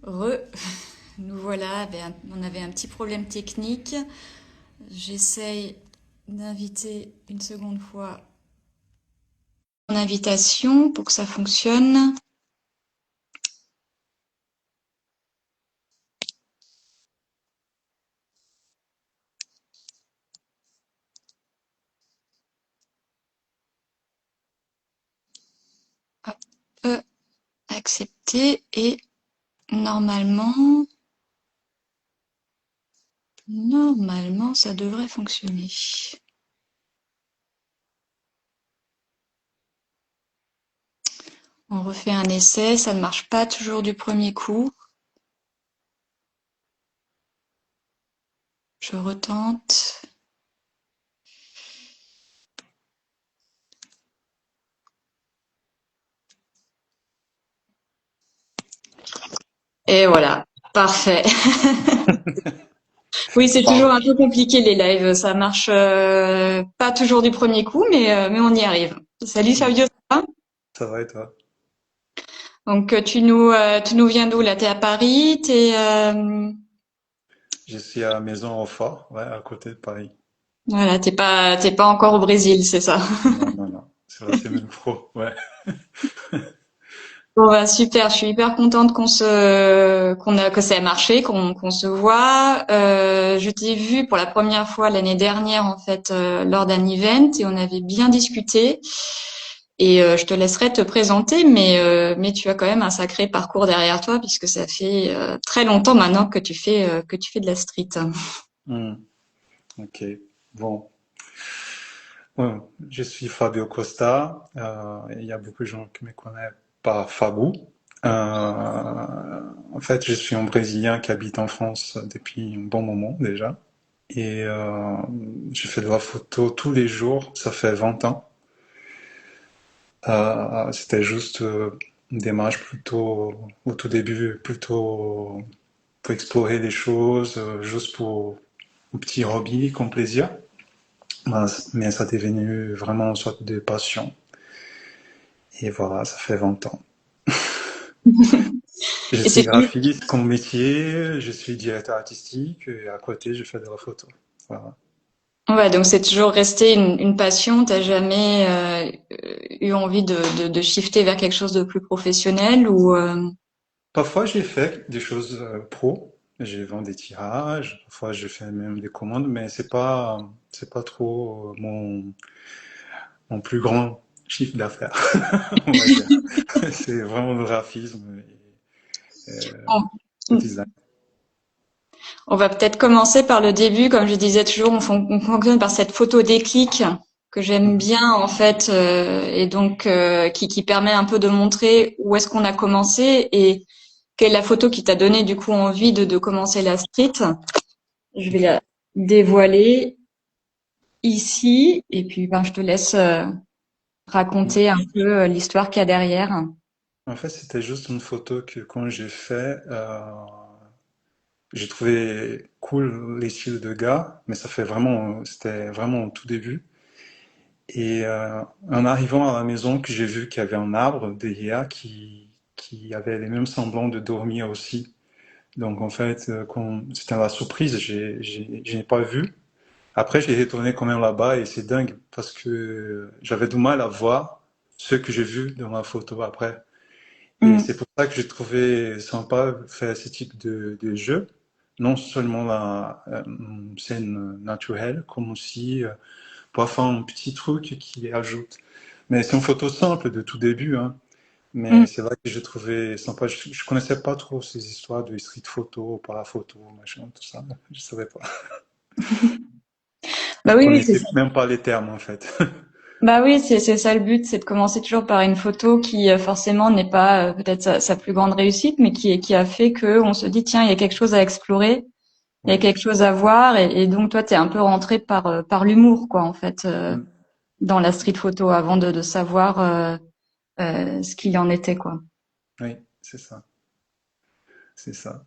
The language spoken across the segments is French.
Re, nous voilà, on avait un petit problème technique. J'essaye d'inviter une seconde fois mon invitation pour que ça fonctionne. Hop, accepter et normalement ça devrait fonctionner. On refait un essai, ça ne marche pas toujours du premier coup. Je retente. Et voilà, parfait. Oui, c'est toujours Bon, un peu compliqué les lives. Ça marche pas toujours du premier coup, mais on y arrive. Salut Fabio, ça va? ça va et toi? Donc tu nous viens d'où là? T'es à Paris, Je suis à Maison au Fort, ouais, à côté de Paris. voilà, t'es pas encore au Brésil, c'est ça. Non, non, non, c'est la semaine pro, ouais. Bon bah super, je suis hyper contente que ça ait marché, qu'on se voit. Je t'ai vu pour la première fois l'année dernière en fait lors d'un event et on avait bien discuté. Et je te laisserai te présenter, mais tu as quand même un sacré parcours derrière toi puisque ça fait très longtemps maintenant que tu fais de la street. Hmm, ok, bon. Ouais, je suis Fabio Costa. Il y a beaucoup de gens qui me connaissent par Fabou. En fait, je suis un Brésilien qui habite en France depuis un bon moment déjà. Et je fais de la photo tous les jours, ça fait 20 ans. C'était juste une démarche plutôt, au tout début, plutôt pour explorer les choses, juste pour un petit hobby comme plaisir. Mais ça est devenu vraiment une sorte de passion. Et voilà, ça fait 20 ans. Je Et suis c'est toujours, graphiste comme métier, je suis directeur artistique et à côté, je fais de la photo. Voilà. ouais, donc c'est toujours resté une passion. T'as jamais eu envie de shifter vers quelque chose de plus professionnel ou Parfois, j'ai fait des choses pro. J'ai vendu des tirages. Parfois, je fais même des commandes, mais c'est pas trop mon plus grand chiffre d'affaires, on va dire. C'est vraiment le graphisme et le on, design. on va peut-être commencer par le début, comme je disais toujours, on fonctionne par cette photo déclic que j'aime Mhm. bien en fait, et donc qui permet un peu de montrer où est-ce qu'on a commencé et quelle est la photo qui t'a donné du coup envie de commencer la street. Je vais Ok. la dévoiler ici et puis ben je te laisse raconter un peu l'histoire qu'il y a derrière. En fait, c'était juste une photo que quand j'ai fait, j'ai trouvé cool les styles de gars, mais c'était vraiment au tout début. Et en arrivant à la maison, que j'ai vu qu'il y avait un arbre derrière qui avait les mêmes semblants de dormir aussi. Donc en fait, c'était la surprise, je n'ai pas vu. Après, j'ai retourné quand même là-bas et c'est dingue parce que j'avais du mal à voir ce que j'ai vu dans la photo après. Et Mm. c'est pour ça que j'ai trouvé sympa de faire ce type de jeu. Non seulement la scène naturelle, comme aussi pour faire un petit truc qui ajoute. Mais c'est une photo simple de tout début, hein. Mm. Mais c'est vrai que j'ai trouvé sympa. Je connaissais pas trop ces histoires de street photo, paraphoto, machin, tout ça. Je savais pas. Bah Je oui, oui, c'est connaissais ça. même pas les termes en fait. Bah oui, c'est ça le but, c'est de commencer toujours par une photo qui forcément n'est pas peut-être sa plus grande réussite, mais qui a fait que on se dit tiens, il y a quelque chose à explorer, il y a Oui. quelque chose à voir, et donc toi t'es un peu rentré par l'humour quoi en fait Mm. dans la street photo avant de savoir ce qu'il en était quoi. Oui, c'est ça. C'est ça.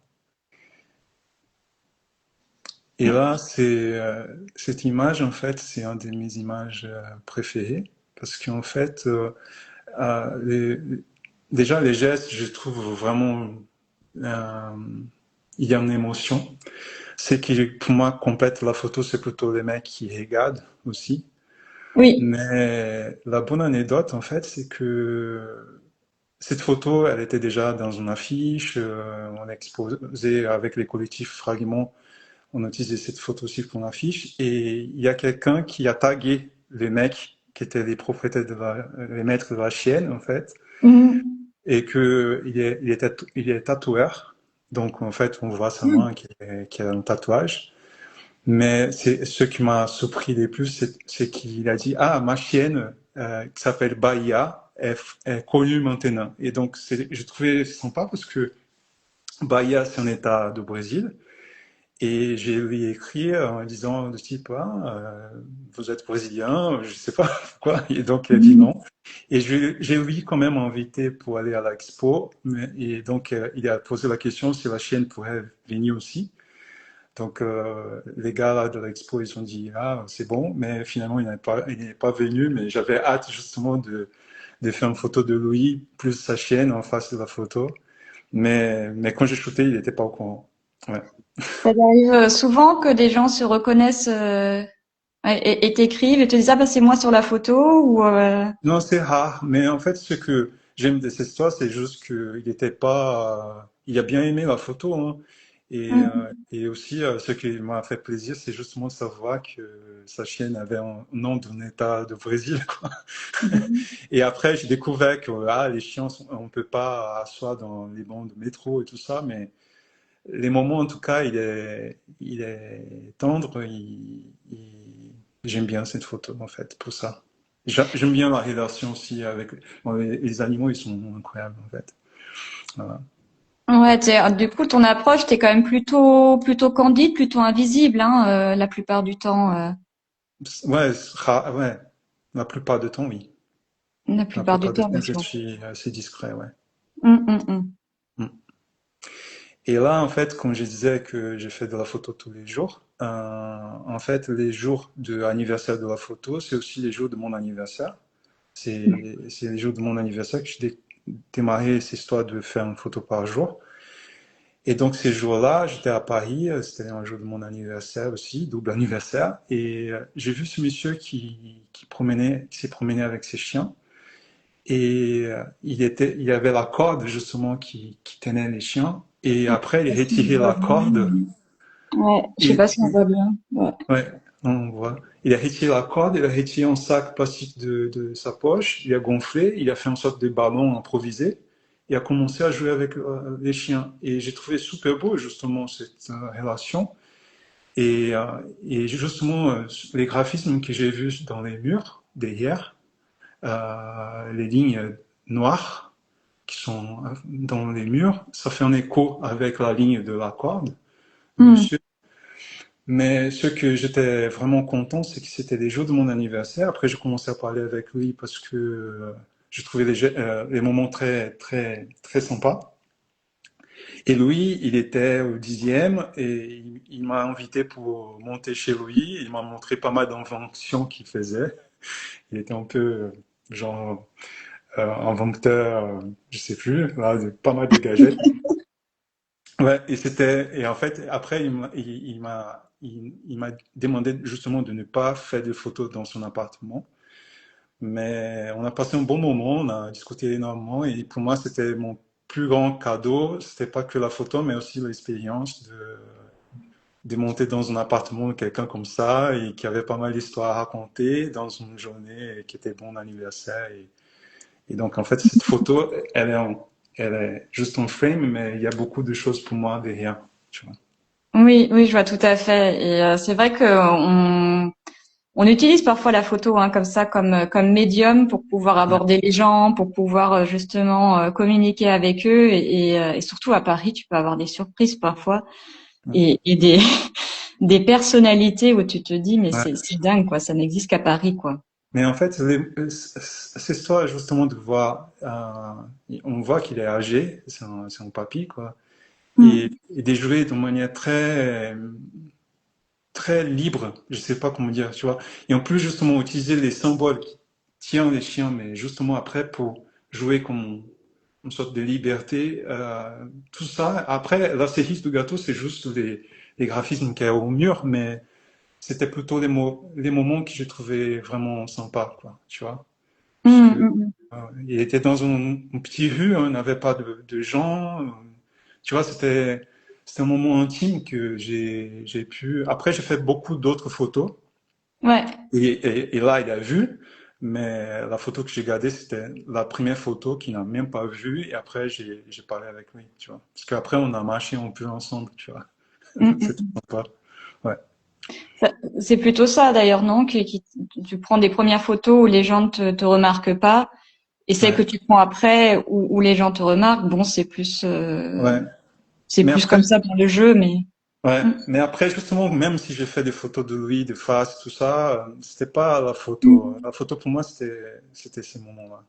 Et là, cette image, en fait, c'est une de mes images préférées parce qu'en fait, euh, les- déjà les gestes, je trouve vraiment euh, il y a une émotion. Ce qui, pour moi, complète la photo, c'est plutôt les mecs qui regardent aussi. Oui. Mais la bonne anecdote, en fait, c'est que cette photo, elle était déjà dans une affiche, on a exposé avec les collectifs Fragments, on a utilisé cette photo aussi pour l'affiche, et il y a quelqu'un qui a tagué les mecs qui étaient les propriétaires les maîtres de la chienne, en fait, Mhm. et que il est tatoueur. Donc, en fait, on voit sa main qui a un tatouage. Mais c'est ce qui m'a surpris le plus, c'est qu'il a dit, ah, ma chienne, qui s'appelle Bahia, est connue maintenant. Et donc, j'ai trouvé sympa parce que Bahia, c'est un état du Brésil. Et j'ai lui écrit en disant de type, ah, vous êtes brésilien, je sais pas pourquoi. Et donc, il a dit Mhm. non. Et j'ai lui quand même invité pour aller à l'expo. Et donc, il a posé la question si la chienne pourrait venir aussi. Donc, les gars là, de l'expo, ils ont dit, ah, c'est bon, mais finalement, il n'est pas venu, mais j'avais hâte justement de faire une photo de Louis, plus sa chienne en face de la photo. Mais quand j'ai shooté, il n'était pas au courant. Ouais. Ça t'arrive souvent que des gens se reconnaissent et t'écrivent et te disent ah bah c'est moi sur la photo ou Non, c'est rare, mais en fait, ce que j'aime de cette histoire, c'est juste qu'il était pas, il a bien aimé la photo, hein. Et aussi, ce qui m'a fait plaisir, c'est justement de savoir que sa chienne avait un nom d'un état de Brésil, quoi. Mhm. Et après, j'ai découvert que, ah, les chiens, on peut pas asseoir dans les bancs de métro et tout ça, mais les moments, en tout cas, il est tendre, j'aime bien cette photo, en fait, pour ça. J'aime bien la relation aussi avec bon, les animaux, ils sont incroyables en fait. Voilà. Ouais, du coup, ton approche, t'es quand même plutôt candide, plutôt invisible, hein, la plupart du temps. Ouais, ouais, la plupart du temps, oui. La La plupart du plupart du temps, temps, bien je sûr. suis assez discret, ouais. Mm. Mm. Et là, en fait, comme je disais que j'ai fait de la photo tous les jours, en fait, les jours de anniversaire de la photo, c'est aussi les jours de mon anniversaire. C'est les jours de mon anniversaire que j'ai démarré cette histoire de faire une photo par jour. Et donc ces jours-là, j'étais à Paris, c'était un jour de mon anniversaire aussi, double anniversaire, et j'ai vu ce monsieur qui s'est promené avec ses chiens, et il avait la corde justement qui tenait les chiens, et après il Est-ce qu'on retirait voit la bien? corde, Ouais, je sais et, pas si on voit bien. Ouais. ouais, on voit. Il a retiré la corde, il a retiré un sac plastique de sa poche, il a gonflé, il a fait en sorte de ballon improvisé, et a commencé à jouer avec les chiens. Et j'ai trouvé super beau justement cette relation. Et, euh, et justement, les graphismes que j'ai vus dans les murs derrière, les lignes noires qui sont dans les murs, ça fait un écho avec la ligne de la corde de Mm. monsieur. Mais ce que j'étais vraiment content, c'est que c'était les jours de mon anniversaire. Après, j'ai commencé à parler avec lui parce que je trouvais les moments très, très, très sympas. Et lui, il était au 10e et il m'a invité pour monter chez lui. Il m'a montré pas mal d'inventions qu'il faisait. Il était un peu genre inventeur, je sais plus, là, de pas mal de gadgets. Ouais, et en fait, après, il m'a demandé justement de ne pas faire de photos dans son appartement. Mais on a passé un bon moment, on a discuté énormément et pour moi, c'était mon plus grand cadeau. C'était pas que la photo, mais aussi l'expérience de monter dans un appartement de quelqu'un comme ça et qui avait pas mal d'histoires à raconter dans une journée qui était bon anniversaire. Et donc, en fait, cette photo, elle est juste en frame, mais il y a beaucoup de choses pour moi derrière, tu vois. Oui, oui, je vois tout à fait. Et c'est vrai que on utilise parfois la photo comme ça, comme médium pour pouvoir Ouais, aborder les gens, pour pouvoir justement communiquer avec eux. Et surtout à Paris, tu peux avoir des surprises parfois ouais. et des des personnalités où tu te dis mais Ouais. c'est dingue quoi, ça n'existe qu'à Paris quoi. Mais en fait, cette histoire justement de voir, on voit qu'il est âgé, c'est un papy, quoi, Mm. et de jouer de manière très, très libre, je sais pas comment dire, tu vois. Et en plus, justement, utiliser les symboles qui tiennent les chiens, mais justement après pour jouer comme une sorte de liberté, tout ça. Après, la série de gâteau, c'est juste les graphismes qu'il y a au mur, mais c'était plutôt les moments que j'ai trouvé vraiment sympas, quoi, tu vois. Parce Mm, que mm, il était dans une petite rue, on n'avait pas de gens, tu vois, c'était un moment intime que j'ai pu. Après, j'ai fait beaucoup d'autres photos. mm. Ouais. Et là, il a vu, mais la photo que j'ai gardée, c'était la première photo qu'il n'a même pas vue. Et après, j'ai parlé avec lui, tu vois. Parce qu'après, on a marché un peu ensemble, tu vois. Mm, C'était mm. sympa. Ouais. C'est plutôt ça d'ailleurs, non? Tu prends des premières photos où les gens te remarquent pas, et celles que Ouais. tu prends après où les gens te remarquent, bon, Ouais. c'est Mais plus après, comme ça pour le jeu, mais. ouais. Mm, Mais après, justement, même si j'ai fait des photos de lui, de face, tout ça, c'était pas la photo. mm. La photo pour moi, c'était ces moments-là,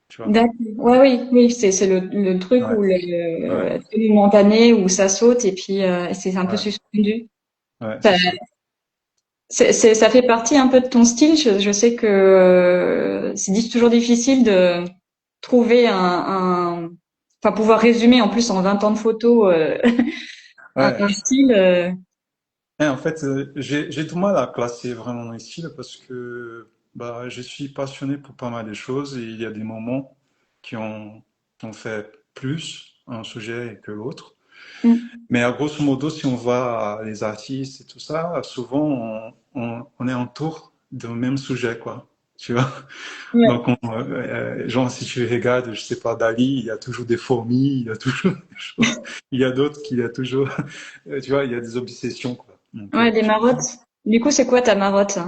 tu vois. D'accord. Ouais, oui, oui, c'est le truc Ouais. où Ouais. c'est momentané, où ça saute et puis c'est un peu Ouais. suspendu. Ouais, Ça, c'est ça. ça fait partie un peu de ton style. Je sais que toujours difficile de trouver enfin pouvoir résumer en plus en 20 ans de photos Ouais. un style. En fait, j'ai du mal à classer vraiment les styles parce que bah, je suis passionné pour pas mal de choses et il y a des moments qui ont fait plus un sujet que l'autre. Mm. Mais à grosso modo, si on voit les artistes et tout ça, souvent on est autour d'un même sujet, quoi. Tu vois? Ouais. Donc, genre, si tu regardes, je sais pas, Dali, il y a toujours des fourmis, il y a toujours des choses. Il y a d'autres qui, il y a toujours, tu vois, il y a des obsessions, quoi. Donc, Ouais, des marottes. Du coup, c'est quoi ta marotte?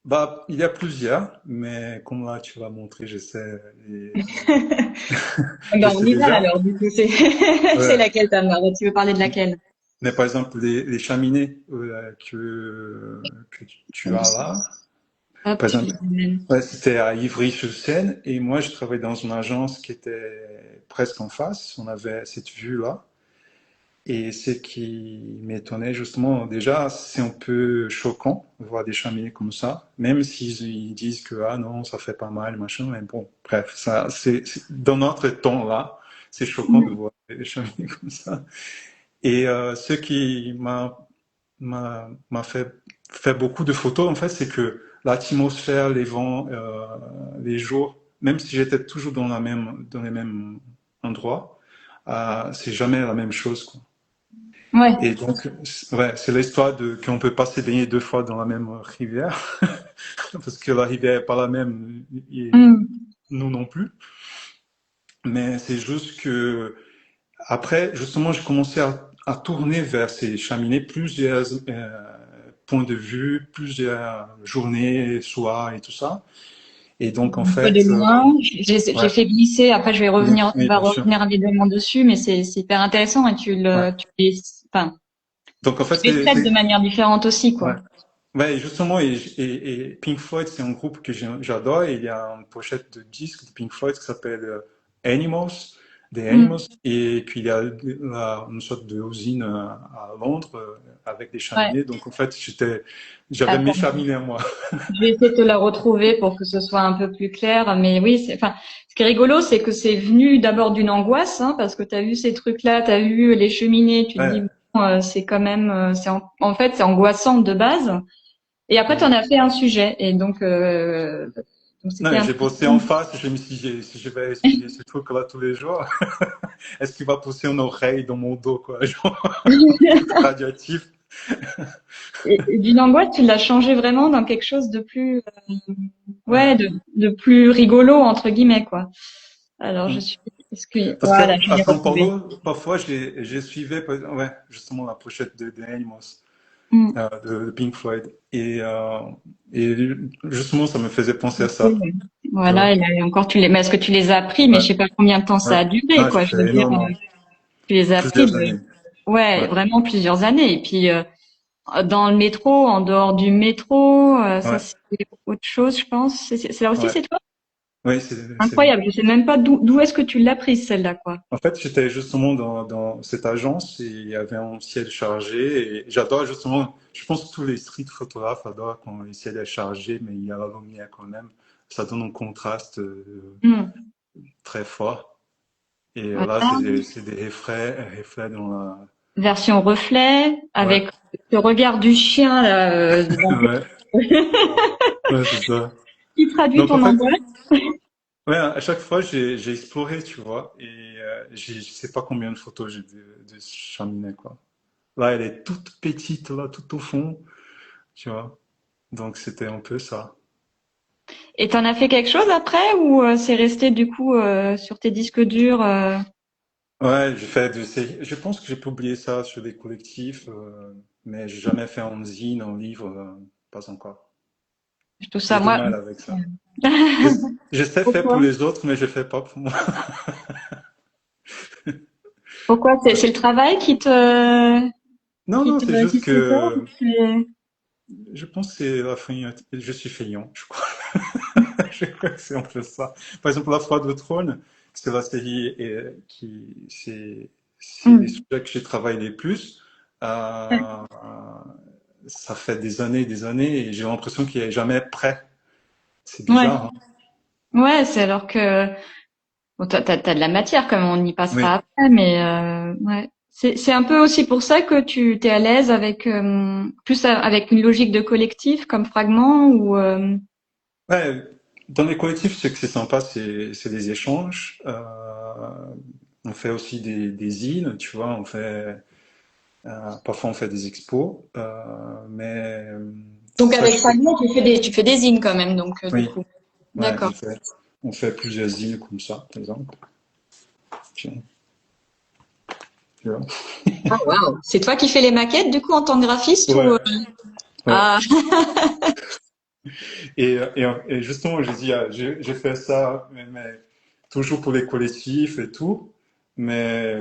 bah, il y a plusieurs, mais comme là, tu vas montrer, je Ben, on sais y va déjà. alors, du coup, c'est c'est Ouais. laquelle ta marotte? Tu veux parler de laquelle? Mais par exemple, les chaminées que tu as là, Hop, par je exemple, vais. ouais, c'était à Ivry-sur-Seine et moi, je travaillais dans une agence qui était presque en face. On avait cette vue-là. Et ce qui m'étonnait justement, déjà, c'est un peu choquant de voir des cheminées comme ça, même s'ils ils disent que ah non, ça fait pas mal, machin. Mais bon, bref, ça, dans notre temps là, c'est choquant de Mm. voir des cheminées comme ça. Et ce qui m'a fait beaucoup de photos en fait, c'est que l'atmosphère, les vents, les jours, même si j'étais toujours dans les mêmes endroits, c'est jamais la même chose, quoi. Ouais. Et donc, ouais, c'est l'histoire de qu'on peut pas se baigner deux fois dans la même rivière, parce que la rivière est pas la même, et Mm. nous non plus. Mais c'est juste que après, justement, j'ai commencé à tourner vers ces cheminées, plusieurs points de vue, plusieurs journées, soirs et tout ça. Et donc, en Peu de fait, loin, j'ai ouais, fait glisser. Après, on oui, va bien sûr. revenir évidemment dessus, mais c'est hyper intéressant et Ouais. enfin, Donc, en tu fait, les traites de manière différente aussi, ouais. quoi. Ouais, justement, et Pink Floyd, c'est un groupe que j'adore. Et il y a une pochette de disque de Pink Floyd qui s'appelle Animals, des Animals, Mm. et qu'il y a une sorte de usine à Londres avec des Ouais. cheminées. Donc, en fait, j'avais mes Attends, cheminées à moi. je vais essayer de te la retrouver pour que ce soit un peu plus clair. Mais oui, enfin, ce qui est rigolo, c'est que c'est venu d'abord d'une angoisse, hein, parce que tu as vu ces trucs-là, tu as vu les cheminées, tu te dis, Ouais. bon, c'est quand même, en fait, c'est angoissant de base. Et après, tu en Mm. as fait un sujet. Et donc Non, c'était et j'ai bossé en intéressant. face. Je me suis dit, si je vais essuyer ce truc-là tous les jours, est-ce qu'il va pousser une oreille dans mon dos, quoi, genre, un truc radioactif? Et d'une angoisse, tu l'as changé vraiment dans quelque chose de plus, ouais, Ouais. de plus rigolo entre guillemets, quoi. Alors je Mm. suis, est-ce que, Parce voilà, qu'à je à l'ai São retrouvé. Paulo, parfois, j'ai suivi ouais, justement la pochette de Animals, Mm. de Pink Floyd. Et justement, ça me faisait penser à Oui, ça, oui. tu Voilà, vois. et là encore mais est-ce que tu les as pris? Mais Ouais, je sais pas combien de temps ouais. ça a duré, Ah, j'ai quoi. Je veux fait dire, énormément. tu les as pris Plusieurs années. ouais, Ouais, vraiment plusieurs années. Et puis dans le métro, en dehors du métro, ça ouais, c'est autre chose, je pense. C'est là aussi, ouais. c'est toi? Oui, c'est moi. Incroyable. Je sais même pas d'où est-ce que tu l'as prise celle-là, quoi. En fait, j'étais justement dans cette agence et il y avait un ciel chargé. Et j'adore justement, je pense que tous les street photographes adorent quand le ciel est chargé, mais il y a la lumière quand même. Ça donne un contraste Mm. très fort. Et là, Voilà. c'est des reflets dans la... Version reflet, Ouais, avec le regard du chien là, ouais, ouais, c'est ça. qui traduit Donc en ton fait, angoisse. ouais, à chaque fois, j'ai exploré, tu vois, et je sais pas combien de photos j'ai de cheminée, quoi. Là, elle est toute petite, là, tout au fond, tu vois. Donc c'était un peu ça. Et t'en as fait quelque chose après ou c'est resté du coup sur tes disques durs Ouais, je pense que j'ai publié ça sur des collectifs, mais j'ai jamais fait en zine, en livre, pas encore. tout ça J'ai du moi. mal avec ça. Je, je sais faire pour Pourquoi? les autres, mais je fais pas pour moi. Pourquoi c'est le travail Non, non, c'est juste qui te fait peur ou que je pense que c'est la feignante. Je suis feignant, je crois. Je crois que c'est un peu ça. Par exemple, La Foi de Trône, c'est la série c'est les Hmm. sujets que j'ai travaillé les plus. Euh, Ça fait des années, et j'ai l'impression qu'il est jamais prêt. C'est Ouais, bizarre, hein? ouais, c'est alors que bon, t'as de la matière comme on y passera Oui. après, mais ouais. C'est un peu aussi pour ça que tu t'es à l'aise avec avec une logique de collectif comme fragment ou Ouais, dans les collectifs, ce que c'est sympa, c'est des échanges. On fait aussi des zines, tu vois. Parfois on fait des expos, mais donc ça, avec je fais. fragment tu fais des zines quand même donc du Oui, coup. ouais, D'accord. on fait plusieurs zines comme ça, par exemple. Tiens, tu vois. Ah waouh. C'est toi qui fais les maquettes du coup en tant que graphiste ou Ouais, ouais. ah Et justement, j'ai dit, j'ai fait ça, mais toujours pour les collectifs et tout. Mais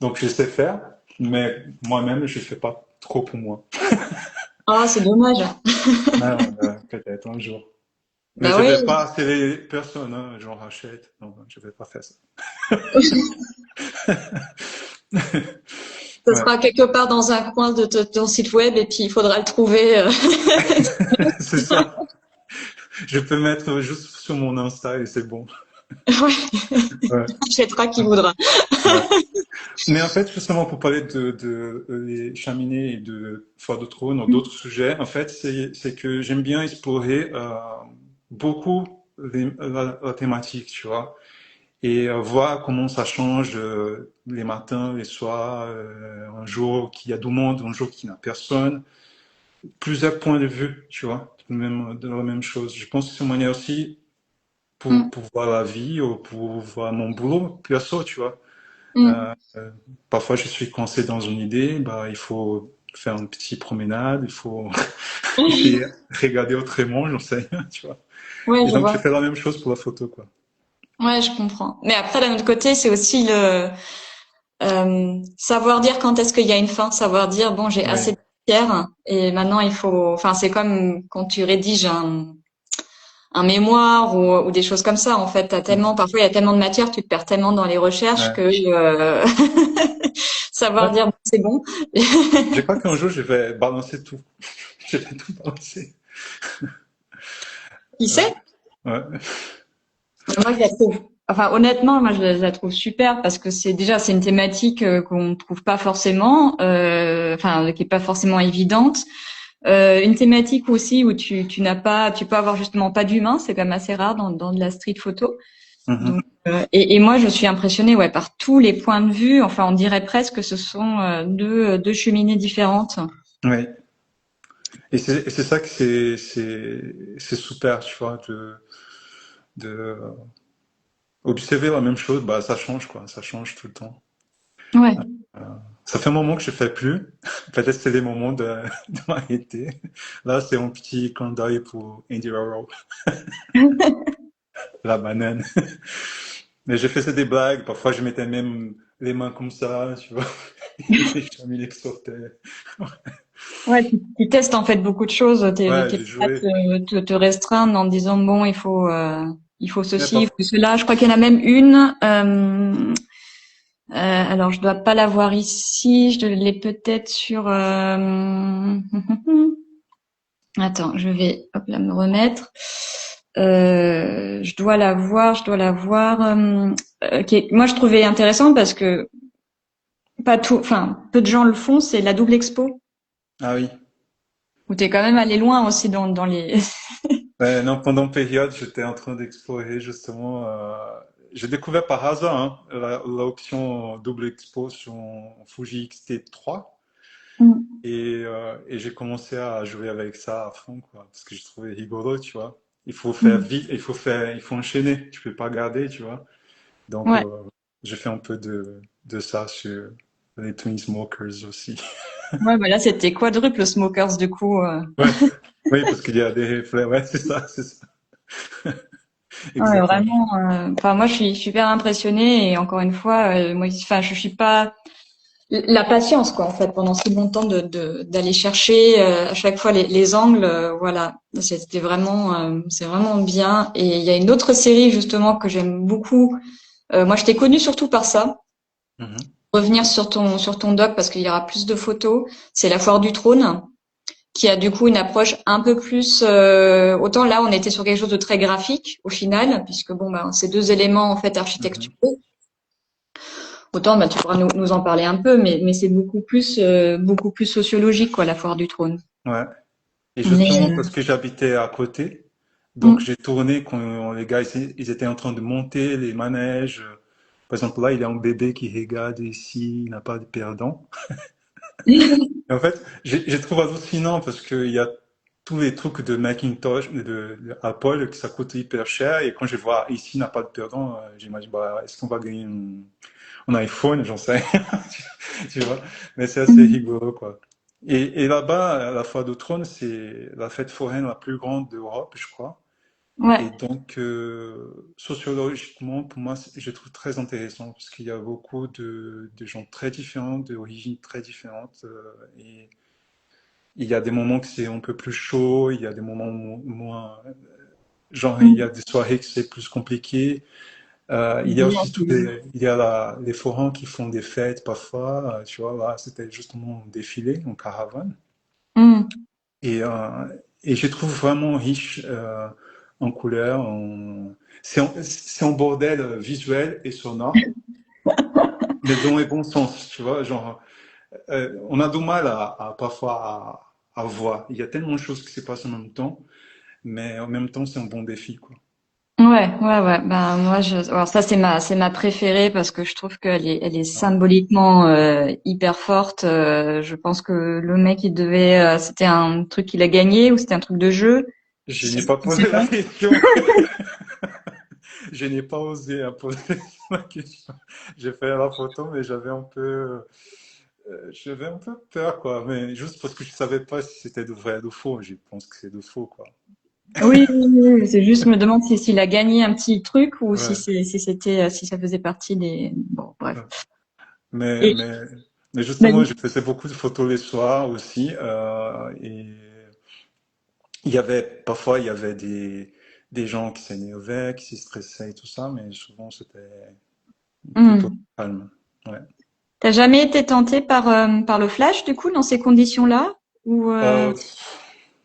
donc je sais faire, mais moi-même, je fais pas trop pour moi. ah c'est dommage. Non, peut-être un jour. Mais Bah je oui. vais pas harceler personne, hein, j'en rachète. Non, je vais pas faire ça. Ça Ouais, sera quelque part dans un coin de ton site web et puis il faudra le trouver. c'est ça. Je peux mettre juste sur mon Insta et c'est bon. Ouais, Ouais, achètera qui voudra. ouais. Mais en fait, justement, pour parler de les chaminées et de Foire de Trône ou d'autres sujets, en fait, c'est que j'aime bien explorer beaucoup la thématique, tu vois, et voir comment ça change les matins, les soirs, un jour qu'il y a du monde, un jour qu'il n'y a personne, plusieurs points de vue, tu vois, de la même chose. Je pense que c'est une manière aussi Mm, pour voir la vie ou pour voir mon boulot perso, tu vois. mm. Euh, Parfois, je suis coincé dans une idée, bah, il faut faire une petite promenade, il faut et regarder autrement, j'en sais rien, tu vois. Ouais, Et je donc, je vois. fais la même chose pour la photo, quoi. Ouais, je comprends. Mais après, d'un autre côté, c'est aussi le savoir dire quand est-ce qu'il y a une fin, savoir dire bon, j'ai assez Ouais, de matière et maintenant il faut. Enfin, c'est comme quand tu rédiges un mémoire ou des choses comme ça. En fait, t'as tellement, mhm, parfois il y a tellement de matière, tu te perds tellement dans les recherches ouais, que savoir ouais. dire bon, c'est bon. Je crois qu'un jour, je vais balancer tout. Je vais tout balancer. Qui Ouais, sait? ouais, Moi, je la trouve. Enfin, honnêtement, moi, je la trouve super parce que c'est une thématique qu'on trouve pas forcément, enfin, qui est pas forcément évidente. Une thématique aussi où tu n'as pas, tu peux avoir justement pas d'humain, c'est quand même assez rare dans de la street photo. Donc, mhm, et moi, je suis impressionnée, ouais, par tous les points de vue. Enfin, on dirait presque que ce sont deux cheminées différentes. ouais. Et c'est ça que c'est super, tu vois, de observer la même chose, bah, ça change, quoi, ça change tout le temps. Ouais. Ça fait un moment que je fais plus. Peut-être c'est les moments de m'arrêter. Là, c'est un petit clin d'œil pour Andy Warhol, la banane. Mais je faisais des blagues. Parfois, je mettais même les mains comme ça, tu vois. Et les cheminées qui sortaient. Ouais, tu testes en fait beaucoup de choses. Ouais, T'es j'ai prêt à joué. te restreindre en te disant bon, il faut Mais ceci, il faut parfois, cela. Je crois qu'il y en a même une. Alors je dois pas l'avoir ici. Je l'ai peut-être sur. Attends, je vais hop là me remettre. Je dois la voir, je dois la voir. Moi, je trouvais intéressant parce que pas tout, enfin, peu de gens le font. C'est la double expo Ah oui. où t'es quand même allé loin aussi dans les. Ouais, non, pendant période, j'étais en train d'explorer justement. J'ai découvert par hasard hein, l'option double expo sur Fuji X-T3 Mm. et j'ai commencé à jouer avec ça à fond quoi, parce que je trouvais rigolo, tu vois. Il faut faire Mm. vite, il faut enchaîner. Tu peux pas garder, tu vois. Donc Ouais, j'ai fait un peu de ça sur les Twin Smokers aussi. ouais, bah là c'était quadruple smokers du coup. Ouais, oui, parce qu'il y a des reflets. Ouais, c'est ça, Ouais, exactement. vraiment. Enfin, moi, je suis super impressionnée et encore une fois, moi, enfin, je suis pas la patience quoi en fait pendant si longtemps d'aller chercher à chaque fois les angles. Voilà, c'était vraiment, c'est vraiment bien. Et il y a une autre série justement que j'aime beaucoup. Moi, je t'ai connue surtout par ça. Mhm, Revenir sur ton doc parce qu'il y aura plus de photos. C'est la Foire du Trône qui a du coup une approche un peu plus autant là on était sur quelque chose de très graphique au final puisque bon ben ces deux éléments en fait mhm. architecturaux autant ben tu pourras nous en parler un peu mais c'est beaucoup plus sociologique quoi la foire du trône. Ouais. Et Mais justement, parce que j'habitais à côté, donc mm, j'ai tourné quand les gars, ils étaient en train de monter les manèges. Par exemple, là, il y a un bébé qui regarde ici, il n'a pas de perdant. Et en fait, j'ai trouvé hallucinant parce qu'il y a tous les trucs de Macintosh, de Apple, que ça coûte hyper cher. Et quand je vois ici, n'a pas de perdant, j'imagine, bah, est-ce qu'on va gagner un iPhone? J'en sais rien, tu vois. Mais c'est assez mm, rigolo, quoi. Et là-bas, à la Foire de Trône, c'est la fête foraine la plus grande d'Europe, je crois. ouais. Et donc, sociologiquement, pour moi, je trouve très intéressant parce qu'il y a beaucoup de gens très différents, d'origines très différentes. Et il y a des moments que c'est un peu plus chaud, il y a des moments moins. Genre, il y a Mm. des soirées que c'est plus compliqué. Il y a Évidemment, aussi il y a les forains qui font des fêtes parfois. Tu vois, là, c'était justement un défilé en caravane. mm. Et, et je trouve vraiment riche en couleurs. C'est un bordel visuel et sonore, mais dans le bon sens, tu vois. Genre, on a du mal parfois à voir. Il y a tellement de choses qui se passent en même temps, mais en même temps, c'est un bon défi, quoi. Ouais. Ben moi, alors ça c'est ma préférée parce que je trouve elle est symboliquement hyper forte. Je pense que le mec il devait, c'était un truc qu'il a gagné ou c'était un truc de jeu. Je n'ai pas Je sais posé la pas. question. Je n'ai pas osé poser la question. J'ai fait la photo, mais j'avais un peu peur, quoi. Mais juste parce que je savais pas si c'était de vrai ou de faux. Je pense que c'est de faux, quoi. Oui, c'est juste je me demande si s'il a gagné un petit truc ou si Ouais. c'est si c'était si ça faisait partie des bon bref. Mais, Et mais, mais justement, vas-y. je faisais beaucoup de photos les soirs aussi. Et parfois, il y avait des gens qui s'énervaient, qui se stressaient et tout ça, mais souvent, c'était plutôt Hmm. calme. Ouais. T'as jamais été tenté par le flash du coup dans ces conditions-là ou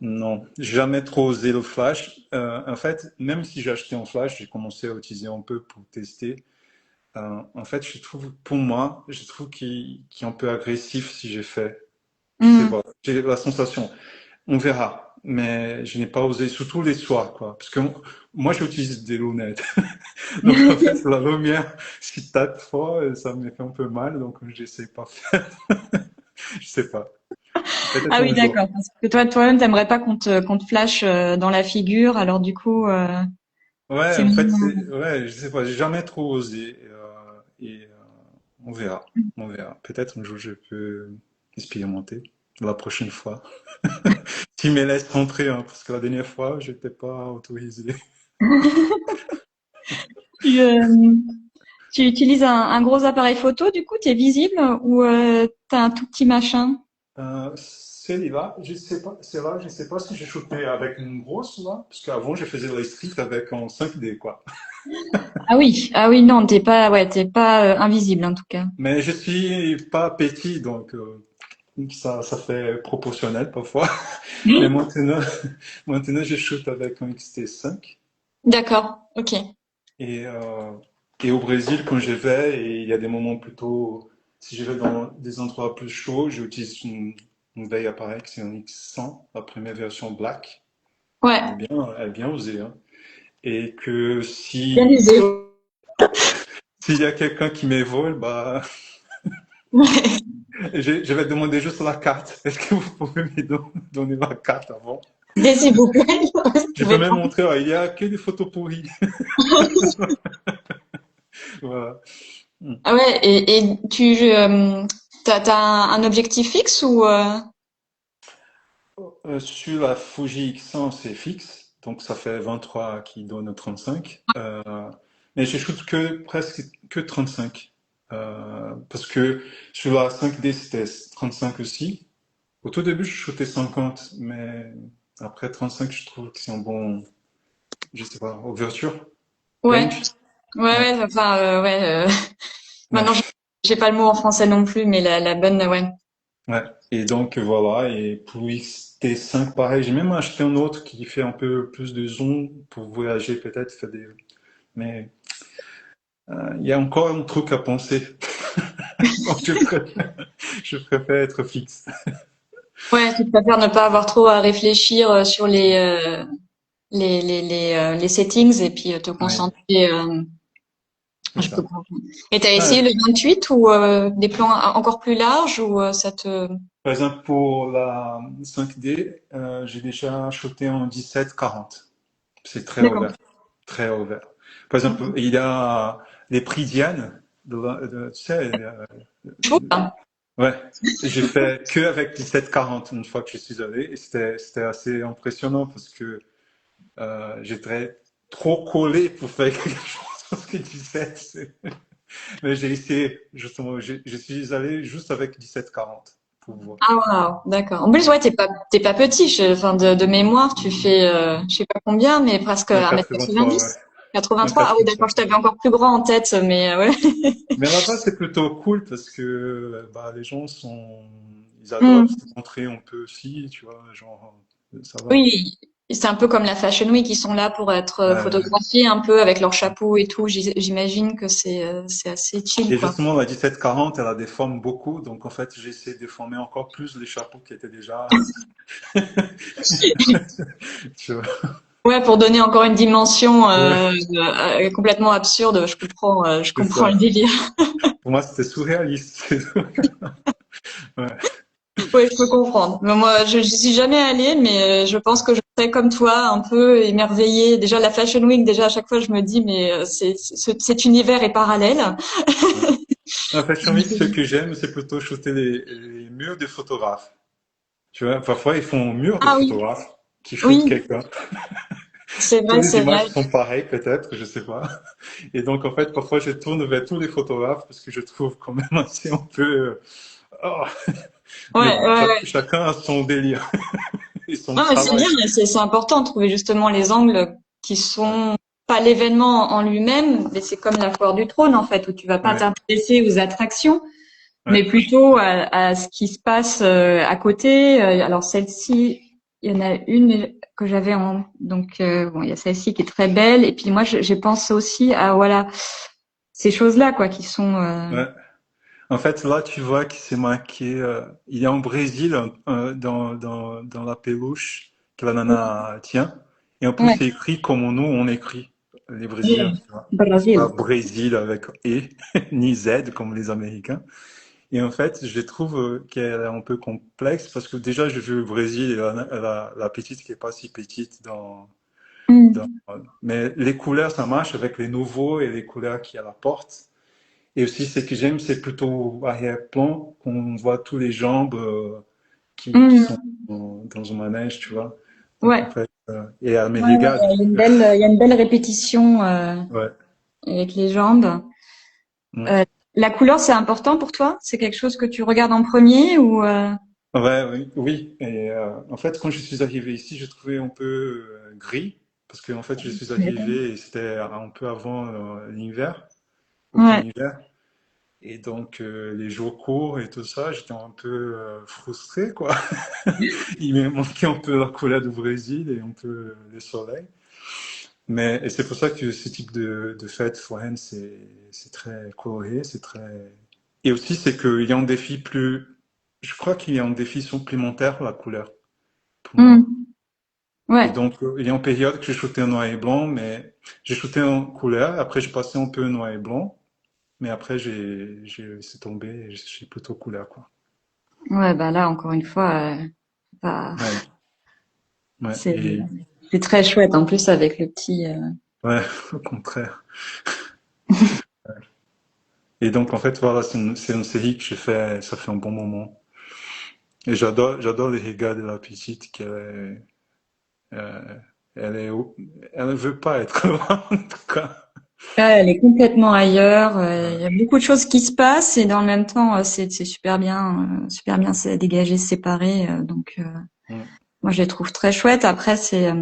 Non, jamais trop osé le flash. En fait, même si j'ai acheté un flash, j'ai commencé à utiliser un peu pour tester. En fait, je trouve, pour moi, je trouve qu'il est un peu agressif si j'ai fait. Je sais hmm. pas. J'ai la sensation. On verra. Mais je n'ai pas osé, surtout les soirs, quoi. Parce que moi, j'utilise des lunettes. Donc, en fait, la lumière, si tape fort, ça me fait un peu mal. Donc, j'essaie pas. Je sais pas. Ah Peut-être oui, un jour. d'accord. Parce que toi-même, t'aimerais pas qu'on te flash dans la figure, alors du coup, Ouais, c'est en fait, moins- ouais, je sais pas. J'ai jamais trop osé. Et on verra. On verra. Peut-être un jour, je peux expérimenter la prochaine fois. Tu me laisses rentrer, hein, parce que la dernière fois, j'étais pas autorisé. tu, tu utilises un gros appareil photo, du coup, t'es visible ou t'as un tout petit machin? Celui-là, je sais pas, c'est là, je sais pas si j'ai shooté avec une grosse là, parce qu'avant je faisais les streets avec en 5D quoi. Ah oui, non, t'es pas invisible en tout cas. Mais je suis pas petit, donc ça fait proportionnel parfois. Mais maintenant, maintenant je shoot avec un XT5 D'accord. Ok. Et, euh, et au Brésil, quand je vais, et il y a des moments plutôt, si je vais dans des endroits plus chauds, j'utilise une vieille appareil qui c'est un X100, la première version black. Ouais. Elle est bien osée, hein. Et que Bien si, usé. s'il y a quelqu'un qui m'évole, bah, Ouais. je vais demander juste la carte. Est-ce que vous pouvez me donner la carte avant? S'il vous plaît, vous Je peux pouvez même pas. montrer, il y a que des photos pourries. Voilà. Mm. Ah ouais, et t'as un objectif fixe ou Sur la Fuji X100, c'est fixe, donc ça fait 23 qui donne 35. Mais je shoot que presque que 35. Parce que sur la 5D, c'était 35 aussi. Au tout début, je shootais 50, mais après 35, je trouve que c'est un bon, je sais pas, ouverture, ouais, range. Ouais, ouais, enfin ouais. ouais, Maintenant, j'ai pas le mot en français non plus, mais la bonne, ouais. ouais. Et donc voilà, et pour XT5, pareil, j'ai même acheté un autre qui fait un peu plus de zoom pour voyager peut-être, faire des... Mais il y a encore un truc à penser. Donc je préfère être fixe. Ouais, tu préfères ne pas avoir trop à réfléchir sur les settings et puis te Oui, concentrer. c'est Je peux ça. comprendre. Et t'as essayé Ah, le 28 ou des plans encore plus larges ou ça te... par exemple, pour la 5D, j'ai déjà shooté en 17-40. C'est très D'accord. ouvert. Très ouvert. Par exemple, il y a les prix Diane, tu sais, Chou, hein. ouais, j'ai fait que avec 17-40 une fois que je suis allé, et c'était assez impressionnant parce que j'étais trop collé pour faire quelque chose parce que 17, mais j'ai essayé, justement, je suis allé juste avec 17-40 pour voir. Ah wow, d'accord. En plus, ouais, t'es pas petit. Enfin, de mémoire, tu fais, je sais pas combien, mais presque Un 1,93 m. 83, ouais. Un 83. Ah oui, d'accord. 83. Je t'avais encore plus grand en tête, mais ouais. Mais là-bas, c'est plutôt cool parce que bah, les gens sont, ils adorent Hmm. se montrer un peu aussi, tu vois, genre, ça va. Oui, c'est un peu comme la Fashion Week. Ils sont là pour être Ouais. photographiés un peu avec leur chapeau et tout. J'imagine que c'est assez chill, Et quoi. justement, la 1740, elle a déforme beaucoup, donc en fait, j'ai essayé de déformer encore plus les chapeaux qui étaient déjà, tu vois. Ouais, pour donner encore une dimension Ouais, complètement absurde. Je c'est comprends le ça. délire. Pour moi, c'était surréaliste. Ouais, Oui, je peux comprendre. Mais moi, je n'y suis jamais allée, mais je pense que je serais comme toi, un peu émerveillée. Déjà, la Fashion Week, déjà, à chaque fois, je me dis, mais cet univers est parallèle. ouais. En fait, Fashion Week, ce que j'aime, c'est plutôt shooter les murs des photographes. Tu vois, parfois, ils font un mur de Ah oui, photographes qui shootent oui, quelqu'un. c'est Toutes vrai, les c'est images vrai. sont pareilles, peut-être, je sais pas. Et donc, en fait, parfois, je tourne vers tous les photographes parce que je trouve quand même assez un peu, oh. Mais Ouais, bon, ouais, ouais. chacun a son délire et son Non, mais c'est travail. bien, c'est important de trouver justement les angles qui Ouais, sont pas l'événement en lui-même, mais c'est comme la foire du trône, en fait, où tu vas pas ouais, t'intéresser aux attractions, ouais. mais plutôt à ce qui se passe à côté. Alors celle-ci, il y en a une que j'avais en donc bon, il y a celle-ci qui est très belle et puis moi j'ai pensé aussi à voilà ces choses-là quoi qui sont Ouais. En fait, là, tu vois qu'il s'est marqué, il y a en Brésil, dans la peluche que la nana tient. Et en plus, ouais, c'est écrit comme nous, on écrit, les Brésiliens, ouais. tu vois. C'est pas Brésil. Brésil avec E, ni Z comme les Américains. Et en fait, je trouve qu'elle est un peu complexe parce que déjà, je joue au Brésil et la petite qui est pas si petite dans, Mm. mais les couleurs, ça marche avec les nouveaux et les couleurs qui à la porte. Et aussi, ce que j'aime, c'est plutôt arrière-plan, qu'on voit tous les jambes qui sont Mm. dans un manège, tu vois. Donc, en Ouais. fait, et Ouais, ouais, Amélie Gad. il y a une belle répétition Ouais. avec les jambes. Mm. Euh, la couleur, c'est important pour toi? C'est quelque chose que tu regardes en premier ou Ouais, oui, oui. Et en fait, quand je suis arrivé ici, je trouvais un peu gris, parce que en fait, je suis Tu m'étonnes. arrivé et c'était un peu avant l'hiver, Ouais. automne-hiver. Et donc, les jours courts et tout ça, j'étais un peu frustré, quoi. Il me manquait un peu la couleur du Brésil et un peu le soleil. Mais et c'est pour ça que ce type de fête foraine, c'est très coloré, c'est très. Et aussi, c'est qu'il y a un défi plus. Je crois qu'il y a un défi supplémentaire la couleur pour moi. Hmm. Et Ouais. donc, il y a une période que j'ai shooté en noir et blanc, mais j'ai shooté en couleur. Après, j'ai passé un peu en noir et blanc, mais après, c'est tombé. Et je suis plutôt couleur, quoi. Ouais, bah là, encore une fois, bah, Ouais, ouais. c'est Et c'est très chouette. En plus, avec le petit. ouais, au contraire. Et donc, en fait, voilà, c'est une série que j'ai fait, ça fait un bon moment. Et j'adore les regards de la petite euh, elle est, elle ne veut pas être loin, en tout cas. Ouais, elle est complètement ailleurs. Il y a beaucoup de choses qui se passent et dans le même temps, c'est super bien c'est dégagé, séparé. Mm. Moi, je les trouve très chouettes. Après, c'est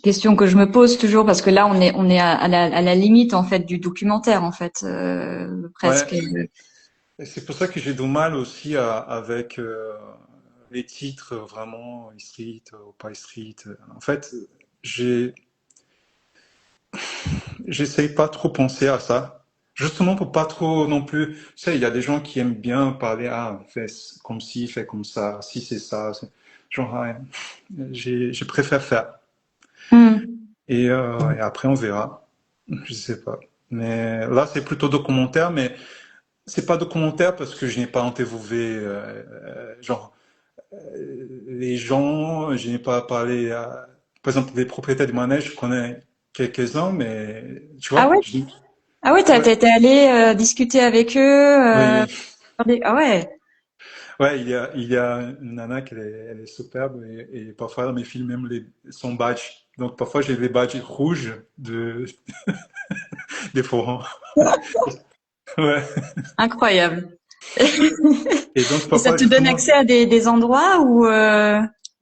question que je me pose toujours parce que là, on est à la limite en fait du documentaire en fait, Ouais, presque. et c'est pour ça que j'ai du mal aussi avec les titres vraiment street ou pas street. En fait, j'ai, j'essaye pas trop penser à ça. Justement pour pas trop non plus. Tu sais, il y a des gens qui aiment bien parler, ah, fais comme ci, fais comme ça, si c'est ça. Genre, ouais, je préfère faire. Hmm. Et après, on verra. Je sais pas. Mais là, c'est plutôt documentaire, mais c'est pas documentaire parce que je n'ai pas interviewé, genre, les gens, je n'ai pas parlé à, par exemple, les propriétaires du manège, je connais quelques-uns, mais tu Ah vois, ouais, ah ouais, ouais, t'es allé discuter avec eux. oui, oui. Ah ouais, Ouais, il y a une nana qui elle est superbe et parfois elle me filme même son badge. Donc parfois j'ai les badges rouges des forums. Ouais. incroyable. Et donc Et ça parfois te donne justement, accès à des endroits où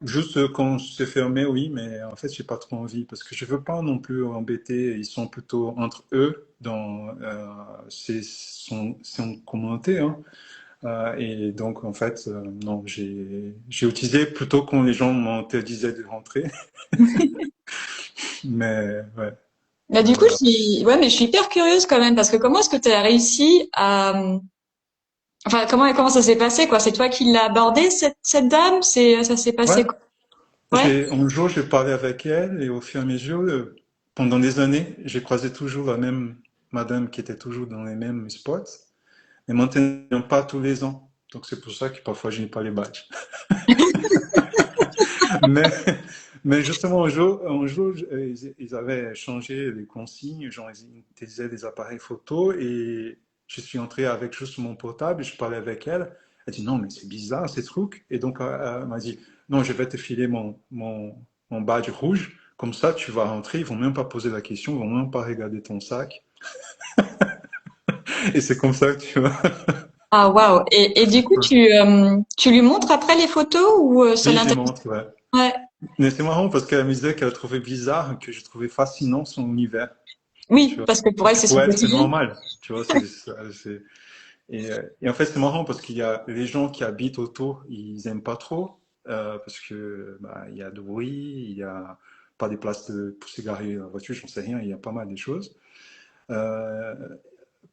juste quand c'est fermé, oui, mais en fait j'ai pas trop envie parce que je veux pas non plus embêter. Ils sont plutôt entre eux dans c'est une communauté, hein. Et donc en fait non, j'ai utilisé plutôt quand les gens m'interdisaient de rentrer. Mais ouais, bah, du coup, voilà. ouais, mais je suis hyper curieuse quand même parce que comment est-ce que tu as réussi à, enfin, comment ça s'est passé quoi? C'est toi qui l'as abordé cette dame? Ça s'est Ouais, passé quoi? Ouais. un jour j'ai parlé avec elle et au fur et à mesure, pendant des années, j'ai croisé toujours la même madame qui était toujours dans les mêmes spots, mais maintenant pas tous les ans. Donc c'est pour ça que parfois je n'ai pas les badges. Mais, mais justement un jour, ils avaient changé les consignes, genre ils utilisaient des appareils photo et je suis entré avec juste mon portable et je parlais avec elle. Elle dit non mais c'est bizarre ces trucs et donc elle m'a dit non je vais te filer mon badge rouge comme ça tu vas rentrer ils vont même pas poser la question ils vont même pas regarder ton sac et c'est comme ça que tu vois. Ah waouh. Et du coup, tu lui montres après les photos ou ça Oui je les l'intéresse? montre ouais. Ouais. Mais c'est marrant parce qu'elle me disait qu'elle trouvait bizarre que je trouvais fascinant son univers. Tu Oui, vois. parce que pour elle, Que c'est pour son elle, c'est quotidien. normal. Tu vois, et en fait, c'est marrant parce qu'il y a les gens qui habitent autour, ils aiment pas trop parce que bah, il y a du bruit, il y a pas des places pour se garer la voiture, j'en sais rien, il y a pas mal de choses. Euh,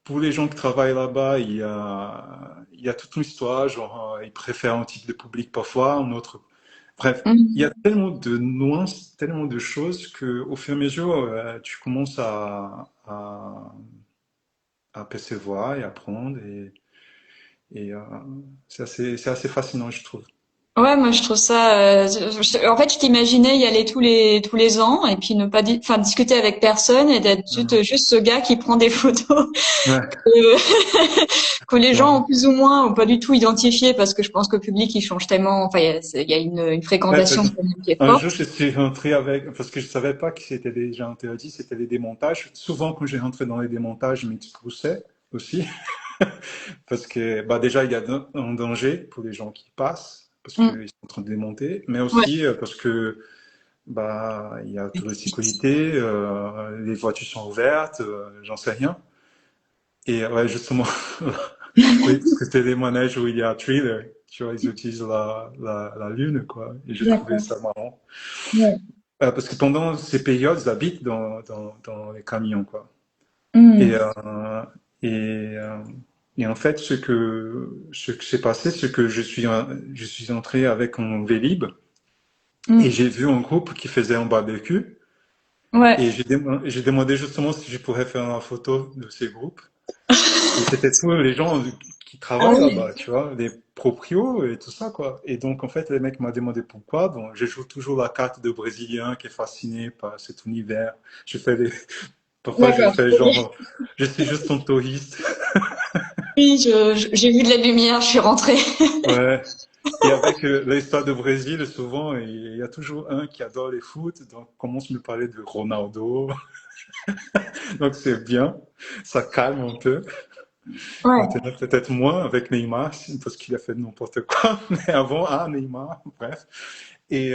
pour les gens qui travaillent là-bas, il y a toute une histoire, genre ils préfèrent un type de public parfois, un autre. Bref, il y a Mhm. tellement de nuances, tellement de choses que au fur et à mesure, tu commences à percevoir et apprendre et c'est assez fascinant, je trouve. Ouais, moi je trouve ça. En fait, je t'imaginais y aller tous les ans et puis ne pas enfin discuter avec personne et d'être Mhm. juste ce gars qui prend des photos Ouais, que, que les gens ont ouais. plus ou moins ou pas du tout identifié parce que je pense que le public il change tellement. Enfin, il y a une Ouais, fréquentation quand même qui est un forte. jour, je suis rentré avec, parce que je savais pas que c'était déjà interdit, c'était les démontages. Souvent, quand j'ai rentré dans les démontages, je m'expulsais aussi, parce que bah, déjà, il y a un danger pour les gens qui passent, parce Mm. qu'ils sont en train de démonter, mais Ouais. aussi parce que bah, il y a toute la sécurité, les voitures sont ouvertes, j'en sais rien. Et ouais, justement, oui, parce que c'était des manèges où il y a thriller, tu vois, ils utilisent la lune, quoi. Et j'ai trouvé D'accord. ça marrant. Ouais. Parce que pendant ces périodes, ils habitent dans les camions, quoi. Et, Mm. euh, et, euh, et en fait, ce que s'est passé, c'est que je suis entré avec mon Vélib et Mm. j'ai vu un groupe qui faisait un barbecue et Ouais. j'ai demandé justement si je pourrais faire une photo de ces groupes. Et c'était tous les gens qui Ah travaillent oui. là-bas, tu vois, les proprios et tout ça, quoi. Et donc, en fait, les mecs m'ont demandé pourquoi. Bon, je joue toujours la carte de Brésilien qui est fasciné par cet univers. Je fais des, parfois je D'accord. fais genre, je suis juste un touriste. Oui, j'ai vu de la lumière, je suis rentrée. Ouais. Et avec l'histoire de Brésil, souvent, il y a toujours un qui adore les foot, donc on commence à me parler de Ronaldo. Donc c'est bien, ça calme un peu. Ouais. Maintenant, peut-être moins avec Neymar, parce qu'il a fait n'importe quoi. Mais avant, ah, Neymar, bref. Et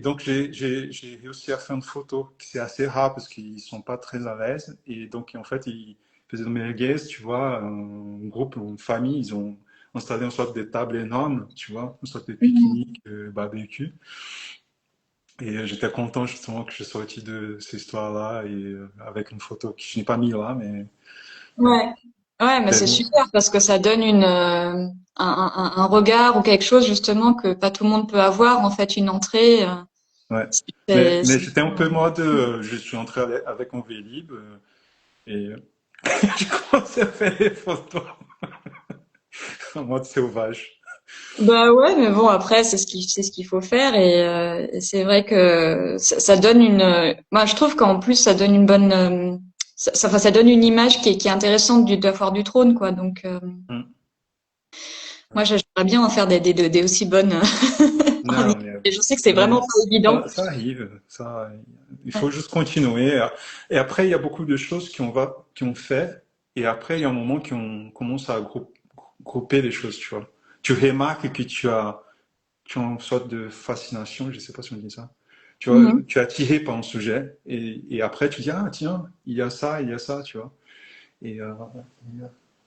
donc, j'ai réussi à faire une photo, qui c'est assez rare parce qu'ils sont pas très à l'aise. Et donc, en fait, ils faisaient de merguez, tu vois, un groupe, une famille, ils ont installé une sorte de table énorme, tu vois, une sorte de Mhm. pique-nique, barbecue. Et j'étais content justement que je sois sorti de cette histoire-là et avec une photo que je n'ai pas mis là, mais ouais. Ouais. Ouais, mais c'est Tellement- super parce que ça donne un regard ou quelque chose justement que pas tout le monde peut avoir. En fait, une entrée, Ouais. Mais c'est j'étais un peu mode, je suis entré avec mon Vélib et j'ai commencé à faire des photos en mode sauvage. bah ouais, mais bon après c'est ce qu'il faut faire et c'est vrai que ça donne moi je trouve qu'en plus ça donne une bonne enfin, ça donne une image qui est intéressante de la foire du trône quoi. Donc Mm. moi j'aimerais bien en faire des aussi bonnes en image. Non, Et je sais que c'est vraiment mais pas évident. ça arrive. Ça, il faut juste continuer. Et après, il y a beaucoup de choses qui ont fait. Et après, il y a un moment qu'on commence à grouper les choses, tu vois. Tu remarques que tu as une sorte de fascination, je sais pas si on dit ça. Tu vois, Mhm. tu es attiré par un sujet. Et après, tu dis, ah, tiens, il y a ça, tu vois. Et,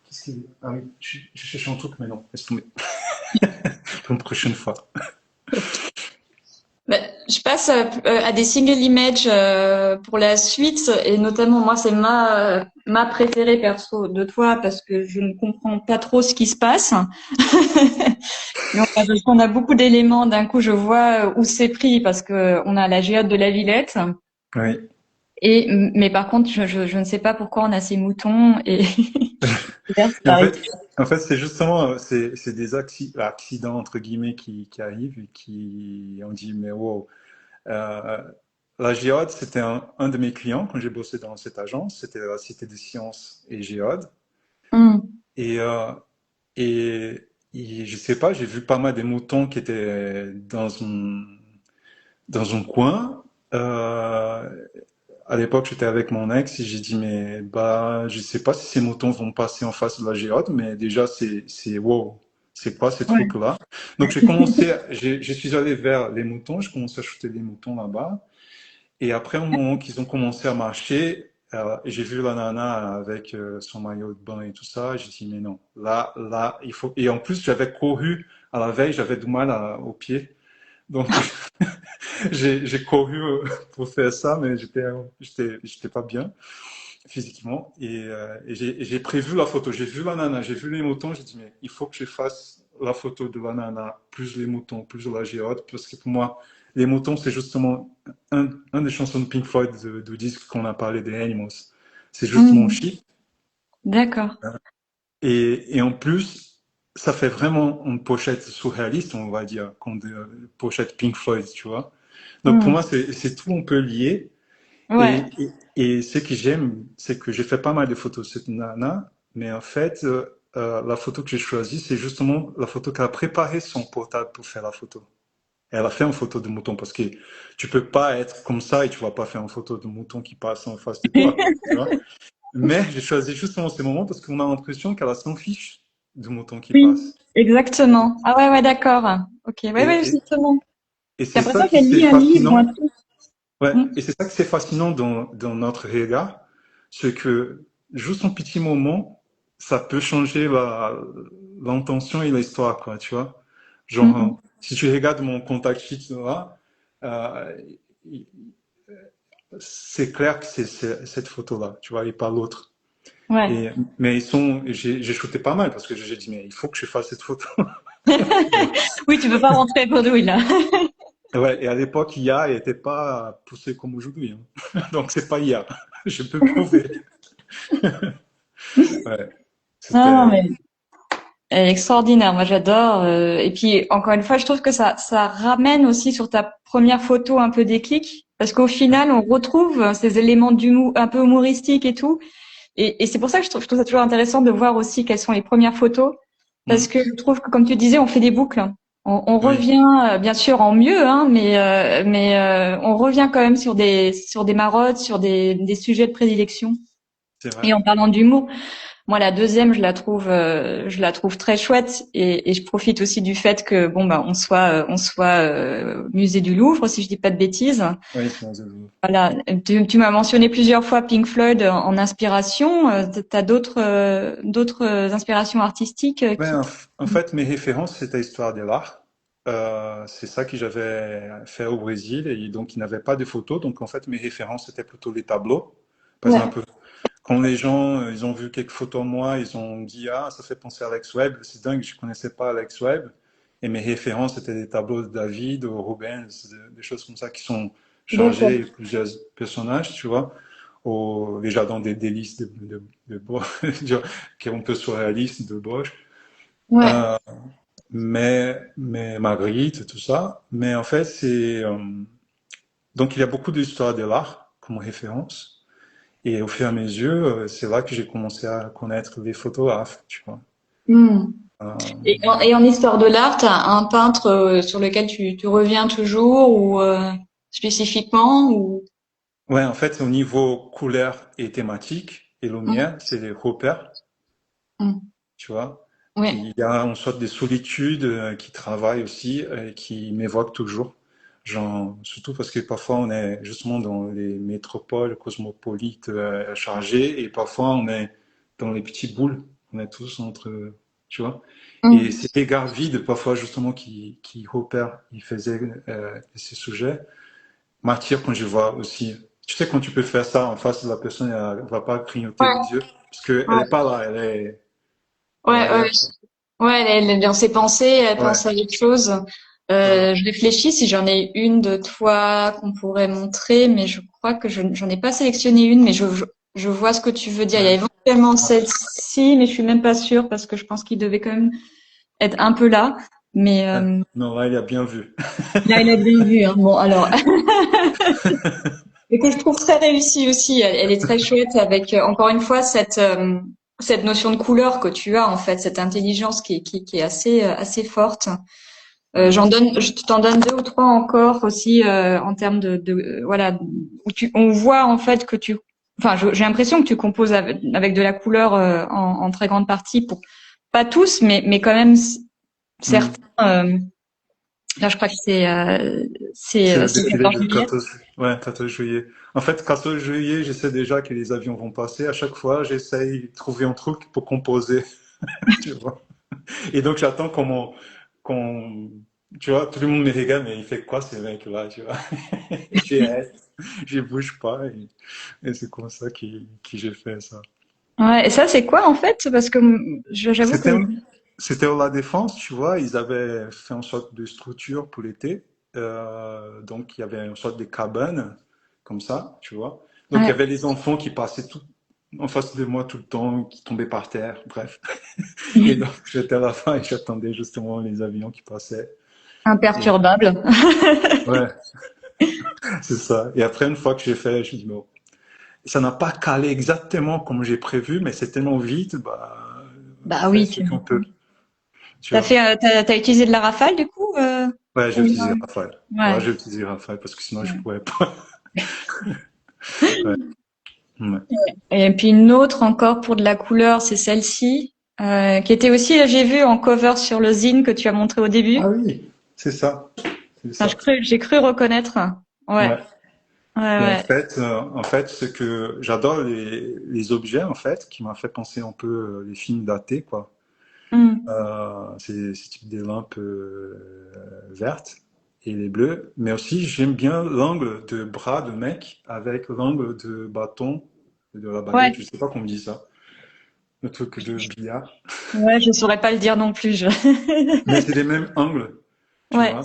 qu'est-ce qu'il y a ah oui, je cherche un truc, mais non, laisse tomber. Pour une prochaine fois. Bah, je passe à des single images pour la suite et notamment moi c'est ma préférée perso de toi parce que je ne comprends pas trop ce qui se passe. Mais on a beaucoup d'éléments. D'un coup, je vois où c'est pris parce que on a la géode de la Villette. Oui. Mais par contre, je ne sais pas pourquoi on a ces moutons et là, c'est Et pareil. en fait, c'est justement, c'est des accidents entre guillemets qui arrivent et qui on dit mais wow. Euh, la géode, c'était un de mes clients quand j'ai bossé dans cette agence. C'était la Cité des Sciences et Géode. Hmm. Et et, je sais pas, j'ai vu pas mal des moutons qui étaient dans un coin. À l'époque, j'étais avec mon ex et j'ai dit, mais bah, je sais pas si ces moutons vont passer en face de la géode, mais déjà, wow, c'est quoi ces Ouais. trucs-là? Donc, je suis allé vers les moutons, je commençais à shooter des moutons là-bas. Et après, au moment qu'ils ont commencé à marcher, j'ai vu la nana avec son maillot de bain et tout ça. J'ai dit, mais non, là, il faut. Et en plus, j'avais couru à la veille, j'avais du mal aux pieds. Donc, j'ai couru pour faire ça, mais j'étais pas bien physiquement. Et j'ai prévu la photo. J'ai vu la nana, j'ai vu les moutons. J'ai dit, mais il faut que je fasse la photo de la nana, plus les moutons, plus la géode, parce que pour moi, les moutons, c'est justement un des chansons de Pink Floyd du disque qu'on a parlé des Animals. C'est justement Hmm. chic. D'accord. Et en plus, ça fait vraiment une pochette surréaliste, on va dire, comme une pochette Pink Floyd, tu vois. Donc pour Hmm. moi, c'est tout un peu lié. Ouais. Et ce que j'aime, c'est que j'ai fait pas mal de photos de cette nana, mais en fait, la photo que j'ai choisie, c'est justement la photo qu'elle a préparé son portable pour faire la photo. Et elle a fait une photo de mouton parce que tu peux pas être comme ça et tu vas pas faire une photo de mouton qui passe en face de toi, quoi, tu vois. Mais j'ai choisi justement ces moments parce qu'on a l'impression qu'elle s'en fiche du mouton qui Oui, passe. exactement. Ah ouais, ouais, d'accord. Ok, ouais, Et, ouais, et, justement. et J'ai c'est ça l'impression qui qu'elle c'est lit un livre ou un fascinant. truc. Ouais, Hmm. et c'est ça que c'est fascinant dans notre regard, c'est que juste un petit moment, ça peut changer l'intention et l'histoire, quoi, tu vois. Genre, Hmm. si tu regardes mon contact sheet là, c'est clair que c'est cette photo-là, tu vois, et pas l'autre. Ouais. Et, mais j'ai shooté pas mal parce que j'ai dit, mais il faut que je fasse cette photo. Oui, tu peux pas rentrer bredouille là. Ouais, et à l'époque, IA n'était pas poussé comme aujourd'hui, hein. Donc c'est pas IA. Je peux prouver. Ouais, Non, non, c'était, mais elle est extraordinaire. Moi, j'adore. Et puis, encore une fois, je trouve que ça ramène aussi sur ta première photo un peu déclic, parce qu'au final, on retrouve ces éléments d'humour, un peu humoristiques et tout. Et c'est pour ça que je trouve ça toujours intéressant de voir aussi quelles sont les premières photos, parce hmm, que je trouve que, comme tu disais, on fait des boucles. On oui, revient, bien sûr, en mieux, hein, mais on revient quand même sur des marottes, sur des sujets de prédilection. c'est vrai. Et en parlant d'humour, moi, la deuxième, je la trouve très chouette, et je profite aussi du fait que bon, bah, on soit musée du Louvre, si je dis pas de bêtises. Oui, c'est Zulu. Voilà. Tu m'as mentionné plusieurs fois Pink Floyd en inspiration. T'as d'autres inspirations artistiques Ouais, qui. en fait, mes références, c'était Histoire de l'art. C'est ça que j'avais fait au Brésil et donc il n'avait pas de photos. Donc en fait, mes références, c'était plutôt les tableaux. Par Ouais. exemple, quand les gens, ils ont vu quelques photos de moi, ils ont dit, ah, ça fait penser à Alex Webb. C'est dingue, je connaissais pas Alex Webb. Et mes références, c'était des tableaux de David, ou Rubens, des choses comme ça qui sont D'accord. chargées, et plusieurs personnages, tu vois. Les jardins des délices de Bosch, qui est un peu surréaliste de Bosch. Ouais. Euh, mais Marguerite, tout ça. Mais en fait, donc il y a beaucoup d'histoires de l'art comme référence. Et au fur et à mesure, c'est là que j'ai commencé à connaître les photographes, tu vois. Hmm. Euh, Et en histoire de l'art, t'as un peintre sur lequel tu reviens toujours ou spécifiquement ou. ouais, en fait, au niveau couleur et thématique et Hmm. lumière, c'est les repères, Hmm. tu vois. Ouais. Il y a une sorte de solitude qui travaille aussi et qui m'évoque toujours. Genre, surtout parce que parfois on est justement dans les métropoles cosmopolites chargées et parfois on est dans les petites boules. On est tous entre, tu vois. Et Hmm. ces regards vides, parfois justement, qui repèrent, ils faisaient ces sujets, m'attirent quand je vois aussi. Tu sais, quand tu peux faire ça en face de la personne, elle va pas clignoter Ouais. les yeux parce qu'elle Ouais. est pas là, elle est Ouais. Ouais. ailleurs. Ouais, elle est dans ses pensées, elle Ouais, pense à autre chose. voilà. Je réfléchis si j'en ai une de toi qu'on pourrait montrer, mais je crois que j'en ai pas sélectionné une, mais je vois ce que tu veux dire. Il y a Ouais. éventuellement celle-ci, mais je suis même pas sûre parce que je pense qu'il devait quand même être un peu là. Mais Ouais. Non, là, il a bien vu. là, il a bien vu, hein. Bon, alors, et que je trouve très réussie aussi. Elle est très chouette avec, encore une fois, cette notion de couleur que tu as, en fait, cette intelligence qui est assez forte. Ouais. Je t'en donne deux ou trois encore aussi en termes voilà où on voit en fait que enfin j'ai l'impression que tu composes avec de la couleur en très grande partie pour pas tous mais quand même Hmm. certains. Là je crois que C'est le c'est défilé 14 de juillet. 14, ouais, 14 juillet. En fait, 14 juillet, je sais déjà que les avions vont passer. À chaque fois, j'essaye de trouver un truc pour composer, tu vois. Et donc, j'attends qu'on, tu vois, tout le monde me regarde, mais il fait quoi ce mec-là, tu vois. J'ai hâte, je bouge pas. Et c'est comme ça que j'ai fait ça. Ouais, et ça c'est quoi en fait parce que j'avoue que C'était, c'était au La Défense, tu vois, ils avaient fait une sorte de structure pour l'été. Donc, il y avait une sorte de cabane, comme ça, tu vois. Donc, il y ouais, avait les enfants qui passaient tout en face de moi tout le temps, qui tombaient par terre, bref. Et donc, j'étais à la fin et j'attendais justement les avions qui passaient. Et, imperturbable. ouais, c'est ça. Et après, une fois que j'ai fait, je me dis, bon, ça n'a pas calé exactement comme j'ai prévu, mais c'est tellement vite, bah, on Bah fait oui, ce qu'on peut, tu vois. t'as utilisé de la rafale du coup Ouais, j'ai ou utilisé non. Raphaël. Ouais. Ouais, j'ai utilisé Raphaël parce que sinon je Ouais. pouvais pas. Ouais. Ouais. Et puis une autre encore pour de la couleur, c'est celle-ci, qui était aussi, j'ai vu en cover sur le zine que tu as montré au début. Ah oui, c'est ça. C'est Enfin, ça. j'ai cru reconnaître. Ouais, Ouais. ouais, Et ouais. en fait, ce que j'adore les objets en fait, qui m'a fait penser un peu les films datés quoi. Hmm. C'est type des lampes vertes et les bleus. Mais aussi, j'aime bien l'angle de bras de mec avec l'angle de bâton, de la Ouais, baguette. Je sais pas comment on dit ça. Le truc de billard. ouais, je saurais pas le dire non plus. Mais c'est les mêmes angles, tu Ouais, vois.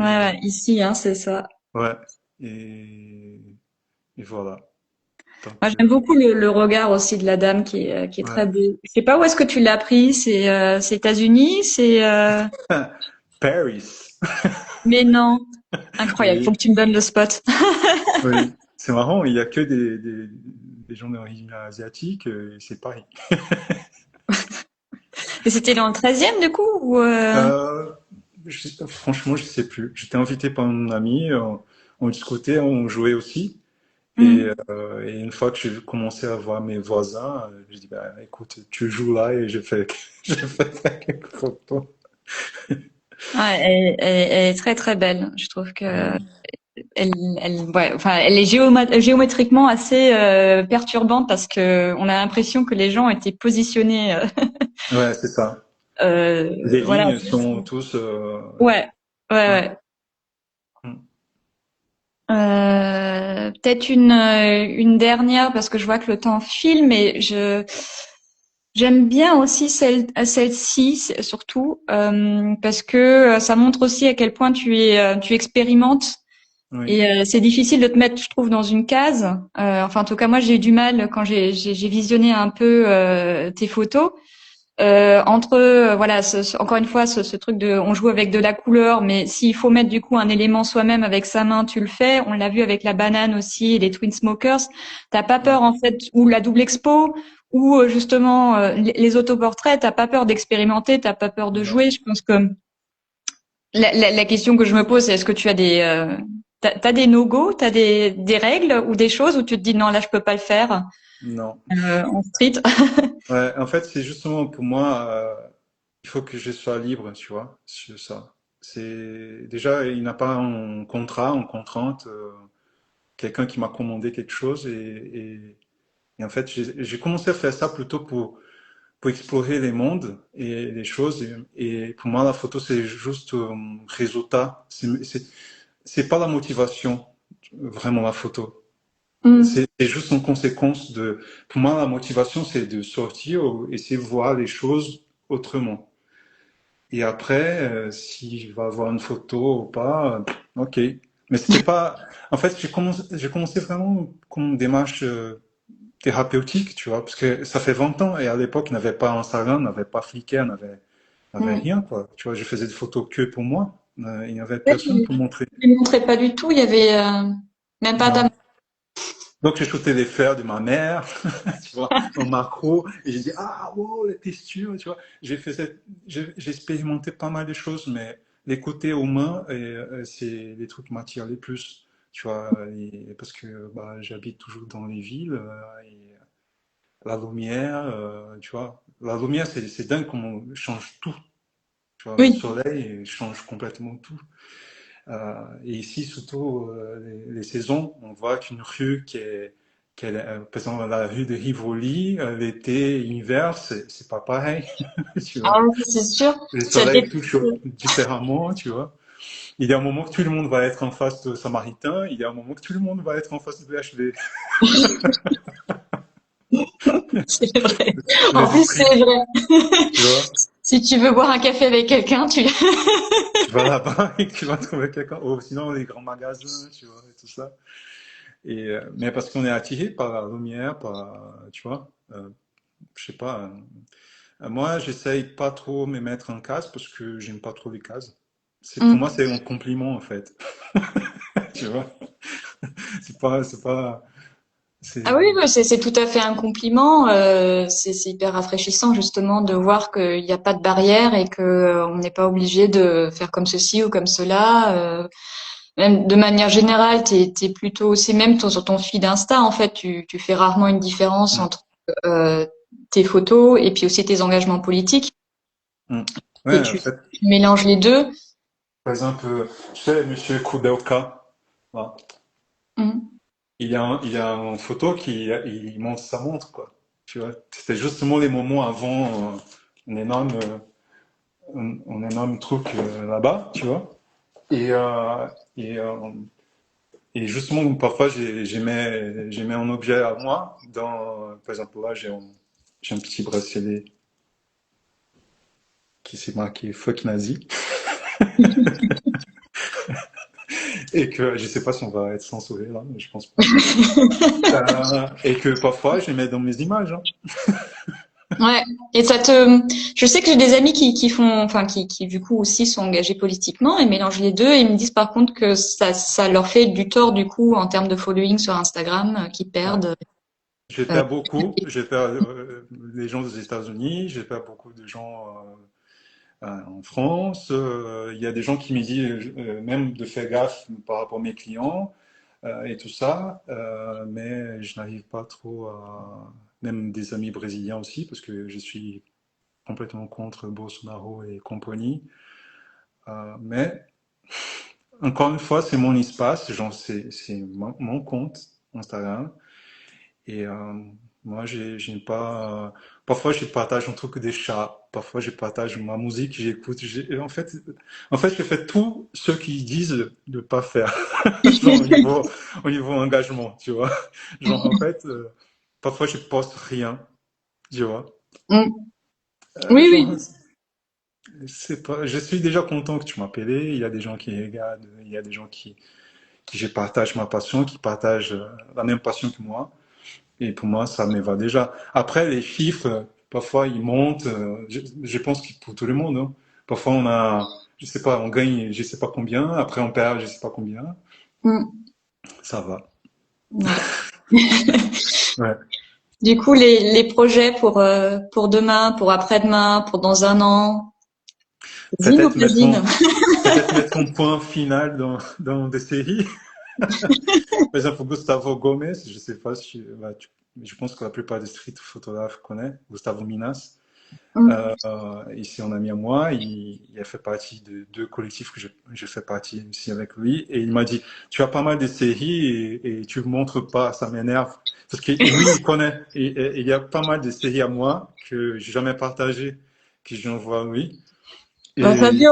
ouais, Et, ouais, ici, hein, c'est ça. ouais. Et, et voilà. Moi, Donc, j'aime beaucoup le regard aussi de la dame qui est très ouais. beau. Je sais pas où est-ce que tu l'as pris. C'est États-Unis, Paris. mais non, incroyable. Faut Oui, que tu me donnes le spot. oui. C'est marrant, il y a que des gens d'origine asiatique, et c'est pareil. Et c'était dans le 13e du coup ou Euh, franchement, je sais plus. J'étais invité par un ami, on discutait, on jouait aussi. hmm. Et une fois que j'ai commencé à voir mes voisins, j'ai dit, bah, écoute, tu joues là et je fais, je fais quelques photos. Ouais, elle est très très belle. Je trouve que Oui. ouais, enfin, elle est géométriquement assez perturbante parce que on a l'impression que les gens étaient positionnés. Ouais, c'est ça. Les Voilà. lignes sont tous, Ouais, ouais, ouais. ouais. Mm. Peut-être une dernière parce que je vois que le temps file, mais j'aime bien aussi celle-ci surtout parce que ça montre aussi à quel point tu expérimentes. Oui. Et c'est difficile de te mettre, je trouve, dans une case. Enfin, en tout cas, moi, j'ai eu du mal quand j'ai visionné un peu tes photos. Entre voilà, encore une fois, ce truc de, on joue avec de la couleur, mais s'il faut mettre du coup un élément soi-même avec sa main, tu le fais. On l'a vu avec la banane aussi et les Twin Smokers. T'as pas Ouais. peur en fait, ou la double expo, ou justement les autoportraits. T'as pas peur d'expérimenter, t'as pas peur de Non. jouer. Je pense que la question que je me pose, c'est est-ce que tu as t'as des no-go, t'as des règles ou des choses où tu te dis non, là, je peux pas le faire Non. en street. Ouais, en fait, c'est justement pour moi, il faut que je sois libre, tu vois, sur ça. C'est déjà, il n'a pas un contrat, une contrainte, quelqu'un qui m'a commandé quelque chose et en fait, j'ai commencé à faire ça plutôt pour explorer les mondes et les choses. Et pour moi, la photo, c'est juste un résultat. C'est pas la motivation, vraiment, la photo. Mm. C'est juste une conséquence de. Pour moi, la motivation, c'est de sortir, essayer de voir les choses autrement. Et après, s'il va avoir une photo ou pas, ok. Mais c'était pas. En fait, j'ai commencé vraiment comme une démarche thérapeutique, tu vois, parce que ça fait 20 ans et à l'époque, il n'avait pas Instagram, il n'avait pas Flickr, il n'avait Mm. rien, quoi. Tu vois, je faisais des photos que pour moi. Il n'y avait Ouais, personne pour montrer. tu ne montrais pas du tout, il y avait même pas ta. Non. Donc, j'ai shooté les fleurs de ma mère, tu vois, en macro, et j'ai dit, ah, wow, les textures, tu vois. J'ai expérimenté pas mal de choses, mais les côtés humains, c'est les trucs qui m'attirent les plus, tu vois, parce que bah, j'habite toujours dans les villes, et la lumière, tu vois, la lumière, c'est dingue comment change tout, tu vois, le Oui. soleil change complètement tout. Et ici, surtout, les saisons, on voit qu'une rue par exemple, la rue de Rivoli, l'été, l'hiver, c'est pas pareil, tu Ah vois. oui, c'est sûr. Le Tu as soleil touche différemment, tu vois. Il y a un moment que tout le monde va être en face de Samaritain, il y a un moment que tout le monde va être en face de BHV. C'est vrai. En Les plus, esprits, c'est vrai. tu vois. Si tu veux boire un café avec quelqu'un, tu. Tu vas là-bas et tu vas trouver quelqu'un. Ou sinon, les grands magasins, tu vois, et tout ça. Mais parce qu'on est attiré par la lumière, tu vois, je sais pas. Moi, j'essaye pas trop me mettre en case parce que j'aime pas trop les cases. Pour Mm. moi, c'est un compliment en fait. Tu vois, c'est pas, Ah oui, c'est, ouais, c'est tout à fait un compliment. C'est hyper rafraîchissant justement de voir qu'il n'y a pas de barrière et que on n'est pas obligé de faire comme ceci ou comme cela. Même de manière générale, t'es plutôt, c'est même sur ton feed Insta en fait, tu fais rarement une différence Mm, entre euh, tes photos et puis aussi tes engagements politiques mm. et Ouais, en fait, tu mélanges les deux. par exemple, tu sais, Monsieur Kudelka, voilà. Mm. Il y a une photo il montre sa montre quoi. Tu vois, c'était justement les moments avant un énorme, un énorme truc là-bas, tu vois. Et, euh, et, euh, et justement, parfois, j'ai mis un objet à moi. Par exemple, là, j'ai un petit bracelet qui s'est marqué Fuck Nazi. Et que je sais pas si on va être censuré là, mais je pense pas. Et que parfois, je les mets dans mes images. Hein. Ouais. Et je sais que j'ai des amis qui font, enfin, qui du coup aussi sont engagés politiquement et mélangent les deux. Et ils me disent par contre que ça leur fait du tort du coup en termes de following sur Instagram, qu'ils Ouais. perdent. J'ai euh, perdu beaucoup. J'ai perdu les gens des États-Unis. J'ai perdu beaucoup de gens en France. Il y a des gens qui me disent même de faire gaffe par rapport à mes clients et tout ça. Mais je n'arrive pas trop à... Même des amis brésiliens aussi, parce que je suis complètement contre Bolsonaro et compagnie. Mais encore une fois, c'est mon espace, genre c'est mon compte Instagram. Et moi, j'ai pas. Parfois, je partage un truc des chats. Parfois, je partage ma musique, j'écoute. En fait, je fais tout ce qu'ils disent de pas faire. Genre au niveau engagement, tu vois. Genre, en fait, parfois, je poste rien, tu vois. Mm. Oui, Genre, oui. c'est pas. Je suis déjà content que tu m'appelles. Il y a des gens qui regardent, il y a des gens qui je partage ma passion, qui partagent la même passion que moi. Et pour moi, ça me va déjà. Après, les chiffres, parfois, ils montent. Je pense que pour tout le monde. Hein. Parfois, on a, je sais pas, on gagne, je sais pas combien. Après, on perd, je sais pas combien. Mm. Ça va. Ouais. Ouais. Du coup, les projets pour demain, pour après-demain, pour dans un an, zine ou Peut-être pas mettre zine? peut-être mettre un point final dans des séries. Par exemple, Gustavo Gomez, je sais pas si, bah, je pense que la plupart des street photographes connaissent Gustavo Minas. Mm. Ici, un ami à moi, il a fait partie de deux collectifs que je fais partie aussi avec lui. Et il m'a dit, tu as pas mal de séries et tu ne montres pas, ça m'énerve. Parce que et lui, il connaît. Et il y a pas mal de séries à moi que j'ai jamais partagées, que j'envoie à lui. Bah, Et Fabio,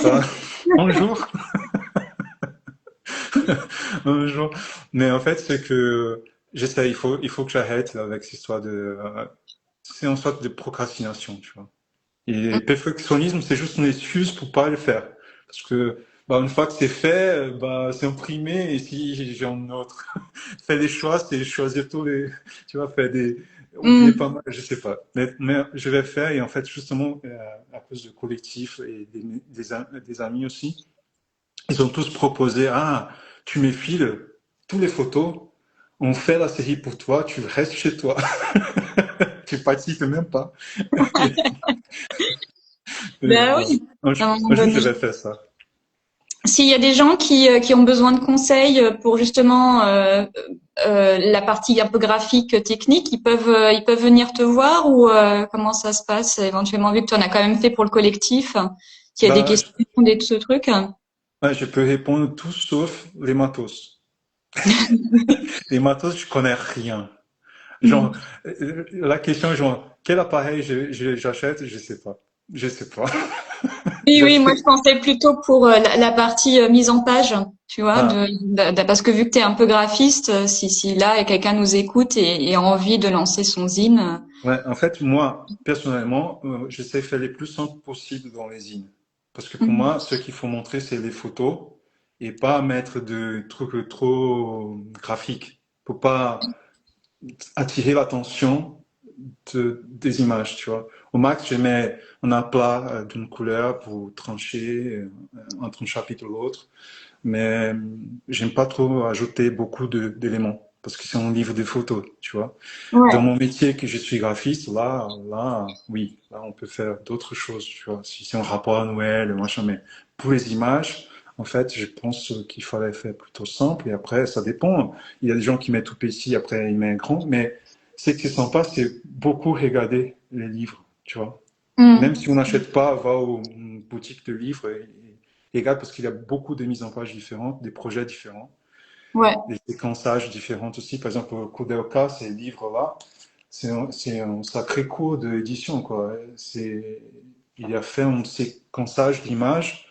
ça, un jour, un jour. Mais en fait, c'est que j'essaie, il faut que j'arrête avec cette histoire de, c'est une sorte de procrastination, tu vois. Et perfectionnisme, c'est juste une excuse pour pas le faire. Parce que bah, une fois que c'est fait, bah, c'est imprimé. Et si j'ai un autre fait des choix, c'est choisir tous les, tu vois, faire des, oublier mm. pas mal, je sais pas. Mais je vais faire. Et en fait, justement, à cause du collectif et des amis aussi, ils ont tous proposé, ah, tu me files tous les photos, on fait la série pour toi, tu restes chez toi, tu participes même pas. Et, Ben oui, à un moment un jour, je donné. vais faire ça. S'il y a des gens qui ont besoin de conseils pour justement la partie un peu graphique, technique, ils peuvent venir te voir ou comment ça se passe éventuellement vu que tu en as quand même fait pour le collectif, s'il y a des Bah, questions, des ce truc. ouais, je peux répondre tout sauf les matos. Les matos, je connais rien. Genre, Mm. la question, genre, quel appareil j'achète, je sais pas. Je sais pas. Oui, oui, moi je J'achète. pensais plutôt pour la partie mise en page, tu vois, Ah, parce que vu que tu es un peu graphiste, si là et quelqu'un nous écoute et a envie de lancer son zine. ouais, en fait, moi, personnellement, j'essaie de faire les plus simples possible dans les zines. Parce que pour Mhm. moi, ce qu'il faut montrer, c'est les photos et pas mettre de trucs trop graphiques. Faut pas attirer l'attention des images, tu vois. Au max, je mets un aplat d'une couleur pour trancher entre un chapitre et l'autre, mais j'aime pas trop ajouter beaucoup d'éléments parce que c'est un livre de photos, tu vois. Dans Ouais. mon métier que je suis graphiste, oui, là, on peut faire d'autres choses, tu vois. Si c'est un rapport annuel, machin, mais pour les images, en fait, je pense qu'il fallait faire plutôt simple et après, ça dépend. Il y a des gens qui mettent tout petit, après ils mettent grand, mais ce qui est sympa, c'est beaucoup regarder les livres, tu vois. Même si Mm. on n'achète pas, va aux boutiques de livres et regarde parce qu'il y a beaucoup de mises en page différentes, des projets différents, Ouais. des séquençages différents aussi. Par exemple, Kudelka, ces livres-là, c'est un sacré cours d'édition, quoi. Il a fait un séquençage d'images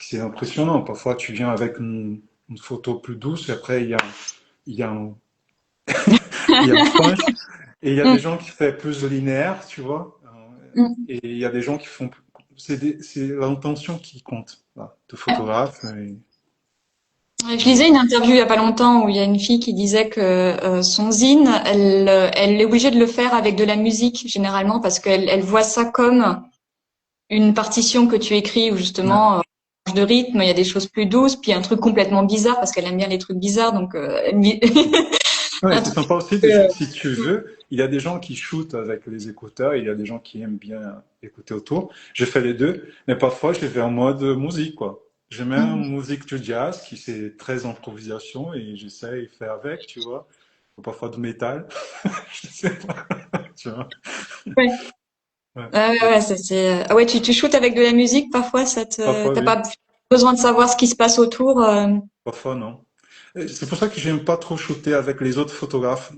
c'est impressionnant. Parfois, tu viens avec une photo plus douce et après, il y a un, il y a un punch. Et il y a des Mm, gens qui font plus de linéaire, tu vois. mm. Et il y a des gens qui font. C'est l'intention qui compte, là, de photographe. Je lisais une interview il y a pas longtemps où il y a une fille qui disait que son zine, elle est obligée de le faire avec de la musique généralement parce qu'elle voit ça comme une partition que tu écris où Ouais. justement de rythme, il y a des choses plus douces, puis un truc complètement bizarre parce qu'elle aime bien les trucs bizarres, donc Ouais, un c'est truc. sympa aussi, euh, si tu veux. Il y a des gens qui shootent avec les écouteurs, et il y a des gens qui aiment bien écouter autour. J'ai fait les deux, mais parfois je les fais en mode musique, quoi. Je mets une musique de jazz qui c'est très improvisation et j'essaie de faire avec, tu vois. Parfois de métal, je sais pas, tu vois. ouais. Ouais. Ouais, ah ouais, tu shootes avec de la musique parfois, Parfois t'as oui, pas besoin de savoir ce qui se passe autour. parfois non. Et c'est pour ça que j'aime pas trop shooter avec les autres photographes,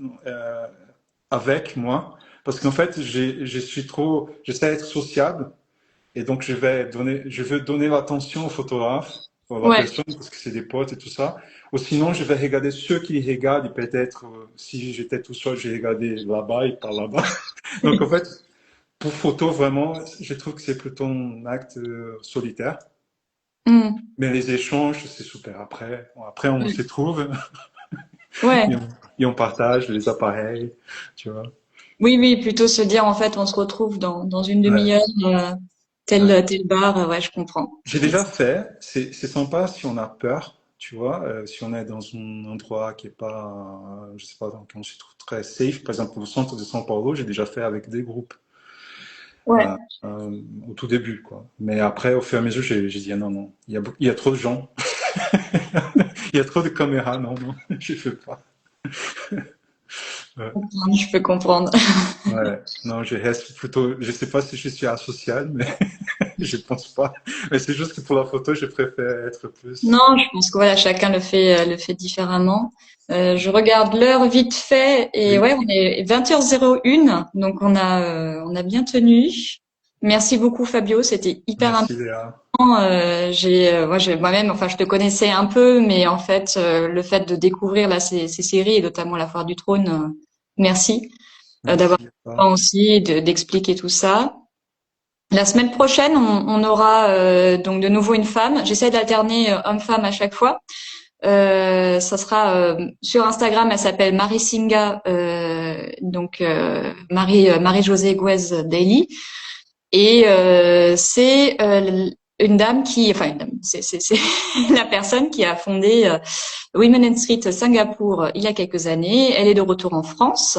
avec moi, parce qu'en fait, j'essaie d'être sociable. Et donc, je veux donner l'attention au photographe, à la Ouais. personne, parce que c'est des potes et tout ça. Ou sinon, je vais regarder ceux qui regardent, et peut-être, si j'étais tout seul, j'ai regardé là-bas et pas là-bas. Donc, en fait, pour photo, vraiment, je trouve que c'est plutôt un acte solitaire. Mm. Mais les échanges, c'est super. Après, on Ouais. se trouve Ouais. et et on partage les appareils, tu vois. Oui, oui, plutôt se dire en fait on se retrouve dans une Ouais, demi-heure, ouais. tel bar, ouais, je comprends. J'ai déjà fait, c'est sympa si on a peur, tu vois, si on est dans un endroit qui est pas, je sais pas, qu'on se trouve très safe, par exemple au centre de São Paulo, j'ai déjà fait avec des groupes Ouais. euh, au tout début, quoi. Mais après, au fur et à mesure, j'ai dit ah non, non, il y a trop de gens, il y a trop de caméras, non, non, je fais pas. Ouais, Je peux comprendre. ouais. Non, je reste plutôt, je sais pas si je suis asocial, mais je pense pas. Mais c'est juste que pour la photo, je préfère être plus. Non, je pense que voilà, chacun le fait différemment. Je regarde l'heure vite fait et Oui, ouais, on est 20h01, donc on a bien tenu. Merci beaucoup Fabio, c'était hyper merci Léa. moi-même, enfin, je te connaissais un peu, mais en fait, le fait de découvrir là ces séries et notamment La Foire du Trône, merci d'avoir Merci. le temps aussi d'expliquer tout ça. La semaine prochaine, on aura donc de nouveau une femme. J'essaie d'alterner homme-femme à chaque fois. Ça sera sur Instagram, elle s'appelle Marie Singa, donc Marie-Josée Guez Daily. Et c'est une dame enfin une dame, c'est la personne qui a fondé Women in Street Singapour il y a quelques années. Elle est de retour en France.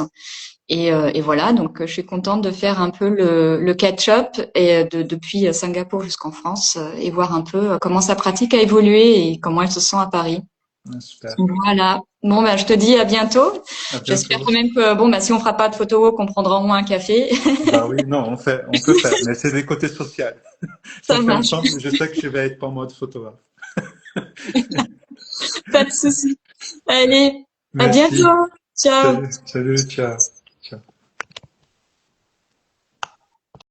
Et voilà, donc je suis contente de faire un peu le catch-up et depuis Singapour jusqu'en France et voir un peu comment sa pratique a évolué et comment elle se sent à Paris. Ah, super. Voilà. Bon, bah, je te dis à bientôt. À J'espère bientôt. quand même que, bon, bah, si on fera pas de photos, qu'on prendra au moins un café. Bah oui, non, on peut faire, mais c'est des côtés sociaux. Si on Ça fait marche. ensemble, je sais que je vais être pas en mode photographe. Pas de souci. Allez, à Merci. bientôt. Ciao. Salut, salut, ciao.